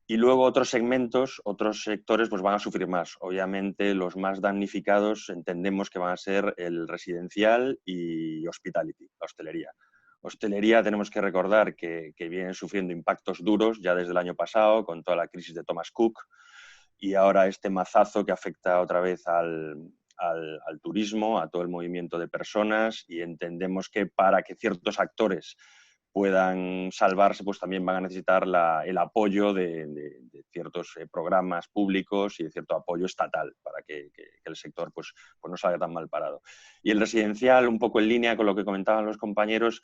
Y luego otros segmentos, otros sectores pues van a sufrir más. Obviamente los más damnificados entendemos que van a ser el residencial y hospitality, la hostelería. Hostelería tenemos que recordar que vienen sufriendo impactos duros ya desde el año pasado con toda la crisis de Thomas Cook y ahora este mazazo que afecta otra vez al turismo, a todo el movimiento de personas, y entendemos que para que ciertos actores puedan salvarse, pues también van a necesitar el apoyo de ciertos programas públicos y de cierto apoyo estatal para que el sector pues no salga tan mal parado. Y el residencial, un poco en línea con lo que comentaban los compañeros,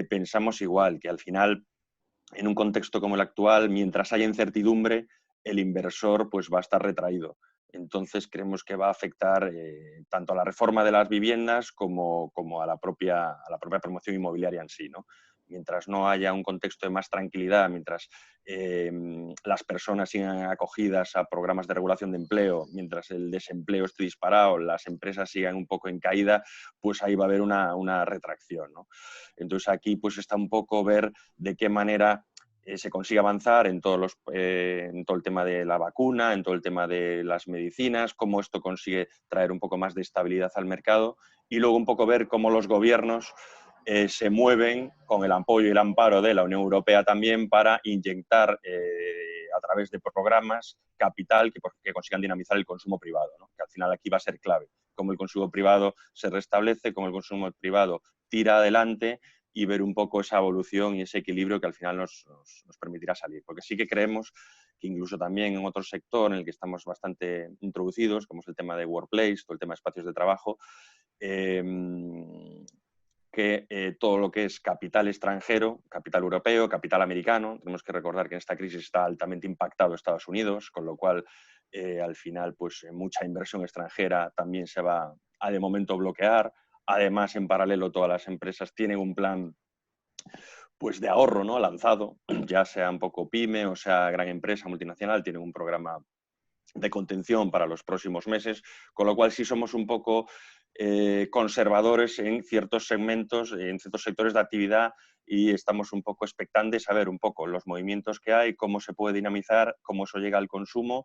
pensamos igual, que al final, en un contexto como el actual, mientras haya incertidumbre, el inversor pues va a estar retraído. Entonces creemos que va a afectar tanto a la reforma de las viviendas como a la propia promoción inmobiliaria en sí, ¿no? Mientras no haya un contexto de más tranquilidad, mientras las personas sigan acogidas a programas de regulación de empleo, mientras el desempleo esté disparado, las empresas sigan un poco en caída, pues ahí va a haber una retracción, ¿no? Entonces aquí pues está un poco ver de qué manera se consigue avanzar en todo el tema de la vacuna, en todo el tema de las medicinas, cómo esto consigue traer un poco más de estabilidad al mercado y luego un poco ver cómo los gobiernos se mueven con el apoyo y el amparo de la Unión Europea también para inyectar a través de programas capital que consigan dinamizar el consumo privado, ¿no? Que al final aquí va a ser clave, cómo el consumo privado se restablece, cómo el consumo privado tira adelante y ver un poco esa evolución y ese equilibrio que al final nos permitirá salir. Porque sí que creemos que incluso también en otro sector en el que estamos bastante introducidos, como es el tema de workplace, todo el tema de espacios de trabajo, que todo lo que es capital extranjero, capital europeo, capital americano, tenemos que recordar que en esta crisis está altamente impactado Estados Unidos, con lo cual al final pues mucha inversión extranjera también se va a de momento bloquear. Además, en paralelo, todas las empresas tienen un plan pues, de ahorro, ¿no?, lanzado, ya sea un poco pyme o sea gran empresa multinacional, tienen un programa de contención para los próximos meses, con lo cual sí somos un poco conservadores en ciertos segmentos, en ciertos sectores de actividad y estamos un poco expectantes a ver un poco los movimientos que hay, cómo se puede dinamizar, cómo eso llega al consumo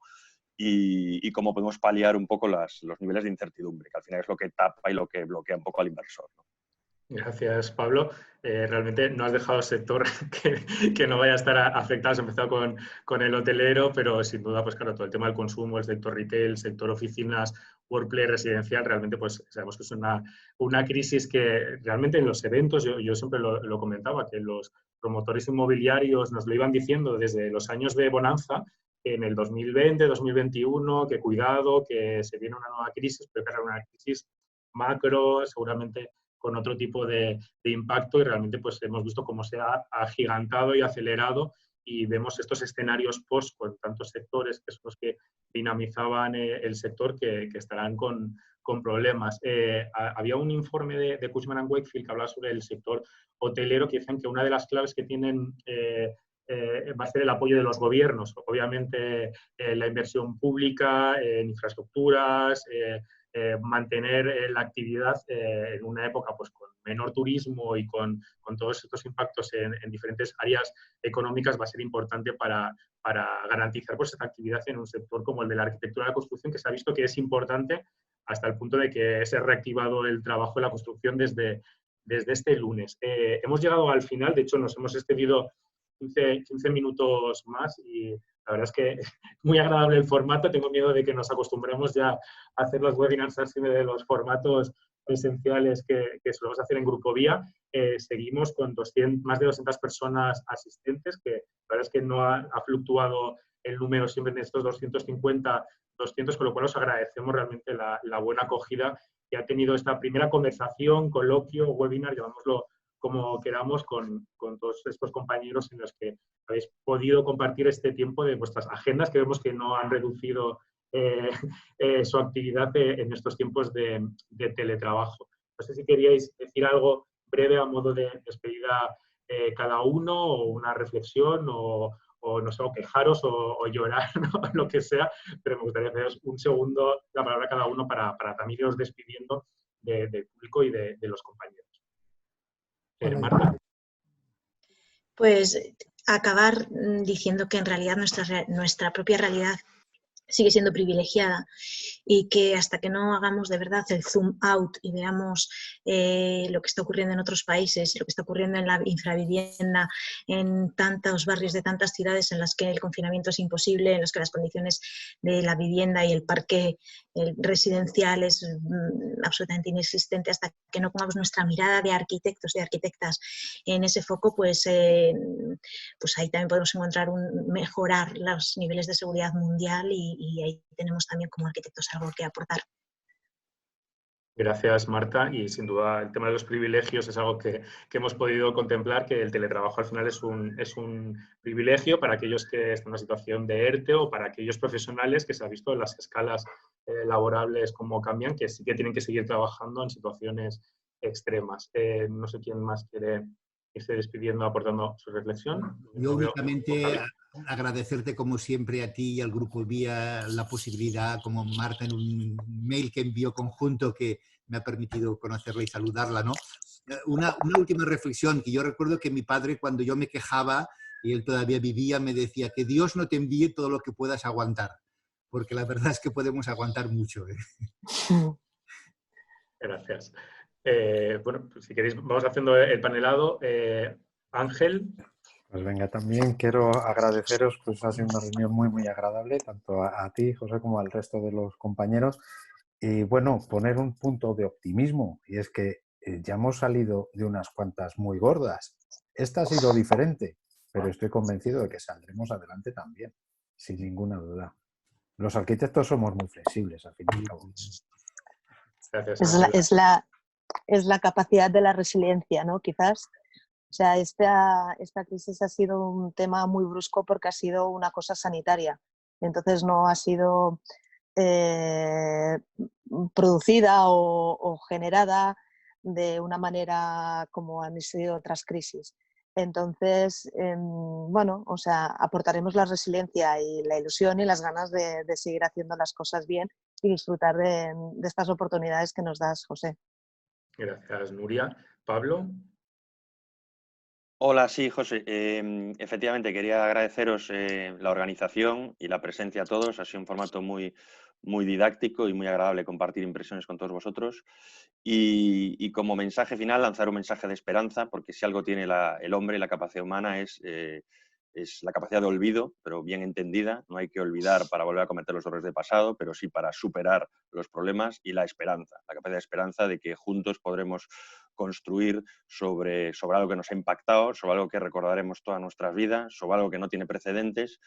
y cómo podemos paliar un poco los niveles de incertidumbre, que al final es lo que tapa y lo que bloquea un poco al inversor, ¿no? Gracias, Pablo. Realmente no has dejado sector que no vaya a estar afectado. Has empezado con el hotelero, pero sin duda, pues claro, todo el tema del consumo, el sector retail, el sector oficinas, workplace, residencial, realmente pues sabemos que es una crisis que realmente en los eventos, yo siempre lo comentaba, que los promotores inmobiliarios nos lo iban diciendo desde los años de bonanza, en el 2020, 2021, que cuidado, que se viene una nueva crisis, pero que era una crisis macro, seguramente con otro tipo de impacto y realmente pues hemos visto cómo se ha agigantado y acelerado y vemos estos escenarios post con tantos sectores que son los que dinamizaban el sector que estarán con problemas. Había un informe de Cushman & Wakefield que hablaba sobre el sector hotelero que dicen que una de las claves que tienen va a ser el apoyo de los gobiernos. Obviamente la inversión pública en infraestructuras, mantener la actividad en una época pues, con menor turismo y con todos estos impactos en diferentes áreas económicas va a ser importante para garantizar pues, esta actividad en un sector como el de la arquitectura y la construcción, que se ha visto que es importante hasta el punto de que se ha reactivado el trabajo en la construcción desde este lunes. Hemos llegado al final, de hecho nos hemos extendido 15 minutos más y la verdad es que muy agradable el formato. Tengo miedo de que nos acostumbremos ya a hacer los webinars así de los formatos presenciales que solemos hacer en Grupo Vía. Seguimos con más de 200 personas asistentes, que la verdad es que no ha fluctuado el número siempre de estos 250, 200, con lo cual os agradecemos realmente la buena acogida que ha tenido esta primera conversación, coloquio, webinar, llamámoslo como queramos, con todos estos compañeros en los que habéis podido compartir este tiempo de vuestras agendas, que vemos que no han reducido su actividad en estos tiempos de teletrabajo. No sé si queríais decir algo breve a modo de despedida cada uno, o una reflexión, o no sé, o quejaros, o llorar, ¿no? Lo que sea, pero me gustaría haceros un segundo la palabra a cada uno para también iros despidiendo del público y de los compañeros. Marta. Pues acabar diciendo que en realidad nuestra propia realidad sigue siendo privilegiada y que hasta que no hagamos de verdad el zoom out y veamos lo que está ocurriendo en otros países, lo que está ocurriendo en la infravivienda, en tantos barrios de tantas ciudades en las que el confinamiento es imposible, en las que las condiciones de la vivienda y el parque residencial es absolutamente inexistente, hasta que no pongamos nuestra mirada de arquitectos y arquitectas en ese foco, pues ahí también podemos encontrar mejorar los niveles de seguridad mundial y ahí tenemos también como arquitectos algo que aportar. Gracias, Marta. Y sin duda el tema de los privilegios es algo que hemos podido contemplar, que el teletrabajo al final es un privilegio para aquellos que están en una situación de ERTE o para aquellos profesionales que se ha visto en las escalas laborables cómo cambian, que sí que tienen que seguir trabajando en situaciones extremas. No sé quién más quiere irse despidiendo, aportando su reflexión. Yo únicamente agradecerte como siempre a ti y al Grupo Vía la posibilidad, como Marta en un mail que envió conjunto que me ha permitido conocerla y saludarla, ¿no? Una última reflexión, que yo recuerdo que mi padre cuando yo me quejaba y él todavía vivía me decía que Dios no te envíe todo lo que puedas aguantar, porque la verdad es que podemos aguantar mucho, ¿eh? Gracias. Bueno, pues si queréis vamos haciendo el panelado. Ángel. Pues venga, también quiero agradeceros, pues ha sido una reunión muy agradable, tanto a ti, José, como al resto de los compañeros. Y bueno, poner un punto de optimismo, y es que ya hemos salido de unas cuantas muy gordas. Esta ha sido diferente, pero estoy convencido de que saldremos adelante también, sin ninguna duda. Los arquitectos somos muy flexibles, al fin y al cabo. Gracias. Es la capacidad de la resiliencia, ¿no? Quizás. O sea, esta crisis ha sido un tema muy brusco porque ha sido una cosa sanitaria. Entonces no ha sido producida o generada de una manera como han sido otras crisis. Entonces, bueno, o sea, aportaremos la resiliencia y la ilusión y las ganas de seguir haciendo las cosas bien y disfrutar de estas oportunidades que nos das, José. Gracias, Nuria. Pablo. Hola, sí, José. Efectivamente, quería agradeceros la organización y la presencia a todos. Ha sido un formato muy didáctico y muy agradable compartir impresiones con todos vosotros. Y como mensaje final, lanzar un mensaje de esperanza, porque si algo tiene el hombre y la capacidad humana es la capacidad de olvido, pero bien entendida. No hay que olvidar para volver a cometer los errores del pasado, pero sí para superar los problemas, y la esperanza, la capacidad de esperanza de que juntos podremos construir sobre algo que nos ha impactado, sobre algo que recordaremos todas nuestras vidas, sobre algo que no tiene precedentes,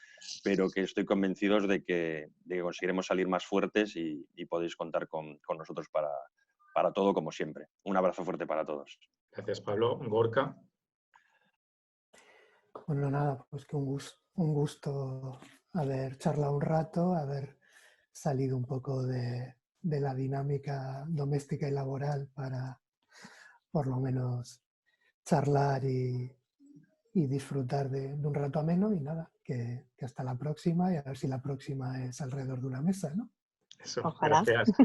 pero que estoy convencido de que conseguiremos salir más fuertes y podéis contar con nosotros para todo, como siempre. Un abrazo fuerte para todos. Gracias, Pablo. Gorka. Bueno, nada, pues que un gusto haber charlado un rato, haber salido un poco de la dinámica doméstica y laboral para por lo menos charlar y disfrutar de un rato ameno, y nada, que hasta la próxima, y a ver si la próxima es alrededor de una mesa, ¿no? Eso, ojalá. Gracias.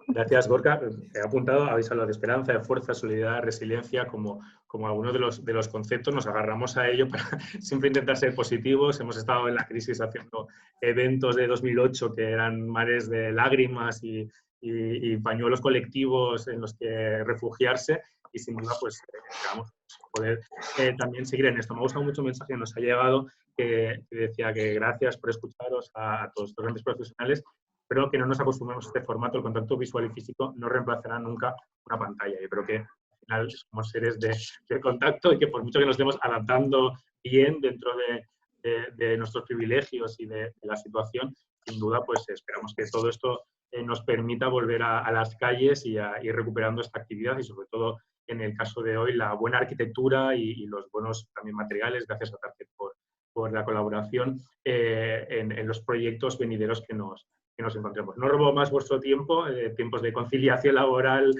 Gracias, Gorka. He apuntado, habéis hablado de esperanza, de fuerza, solidaridad, resiliencia, como algunos de los conceptos. Nos agarramos a ello para siempre intentar ser positivos. Hemos estado en la crisis haciendo eventos de 2008 que eran mares de lágrimas y pañuelos colectivos en los que refugiarse, y sin duda pues esperamos poder también seguir en esto. Me ha gustado mucho un mensaje que nos ha llegado que decía que gracias por escucharos a todos estos grandes profesionales, pero que no nos acostumbremos a este formato. El contacto visual y físico no reemplazará nunca una pantalla. Yo creo que al final somos seres de contacto, y que por mucho que nos estemos adaptando bien dentro de nuestros privilegios y de la situación, sin duda pues esperamos que todo esto nos permita volver a las calles y a ir recuperando esta actividad, y sobre todo en el caso de hoy la buena arquitectura y los buenos también materiales. Gracias a Target por la colaboración en los proyectos venideros que nos encontremos. No robo más vuestro tiempo, tiempos de conciliación laboral,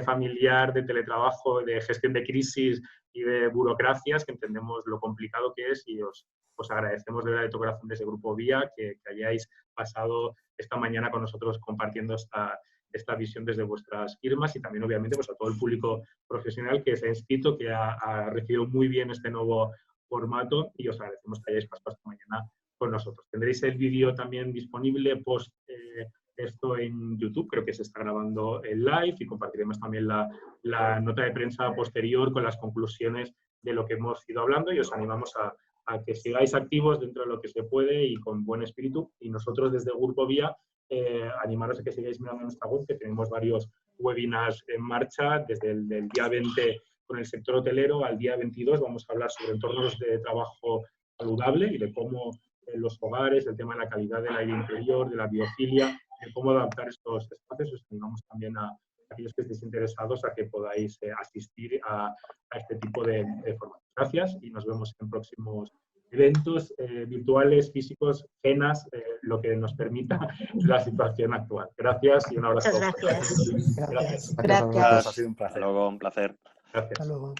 familiar, de teletrabajo, de gestión de crisis y de burocracias, que entendemos lo complicado que es, y os agradecemos de verdad de todo corazón desde Grupo Vía que hayáis pasado esta mañana con nosotros compartiendo esta visión desde vuestras firmas, y también obviamente pues a todo el público profesional que se ha inscrito, que ha recibido muy bien este nuevo formato, y os agradecemos que hayáis pasado esta mañana con nosotros. Tendréis el vídeo también disponible post esto en YouTube, creo que se está grabando en live, y compartiremos también la nota de prensa posterior con las conclusiones de lo que hemos ido hablando, y os animamos a que sigáis activos dentro de lo que se puede y con buen espíritu, y nosotros desde Grupo Vía animaros a que sigáis mirando nuestra web, que tenemos varios webinars en marcha, desde el del día 20 con el sector hotelero al día 22 vamos a hablar sobre entornos de trabajo saludable y de cómo los hogares, el tema de la calidad del aire interior, de la biofilia, de cómo adaptar estos espacios. Os animamos también a aquellos que estéis interesados a que podáis asistir a este tipo de formación. Gracias y nos vemos en próximos eventos virtuales, físicos, cenas, lo que nos permita la situación actual. Gracias y un abrazo. Muchas gracias. Gracias. Ha sido un placer. Hasta luego, un placer. Gracias. Hasta luego.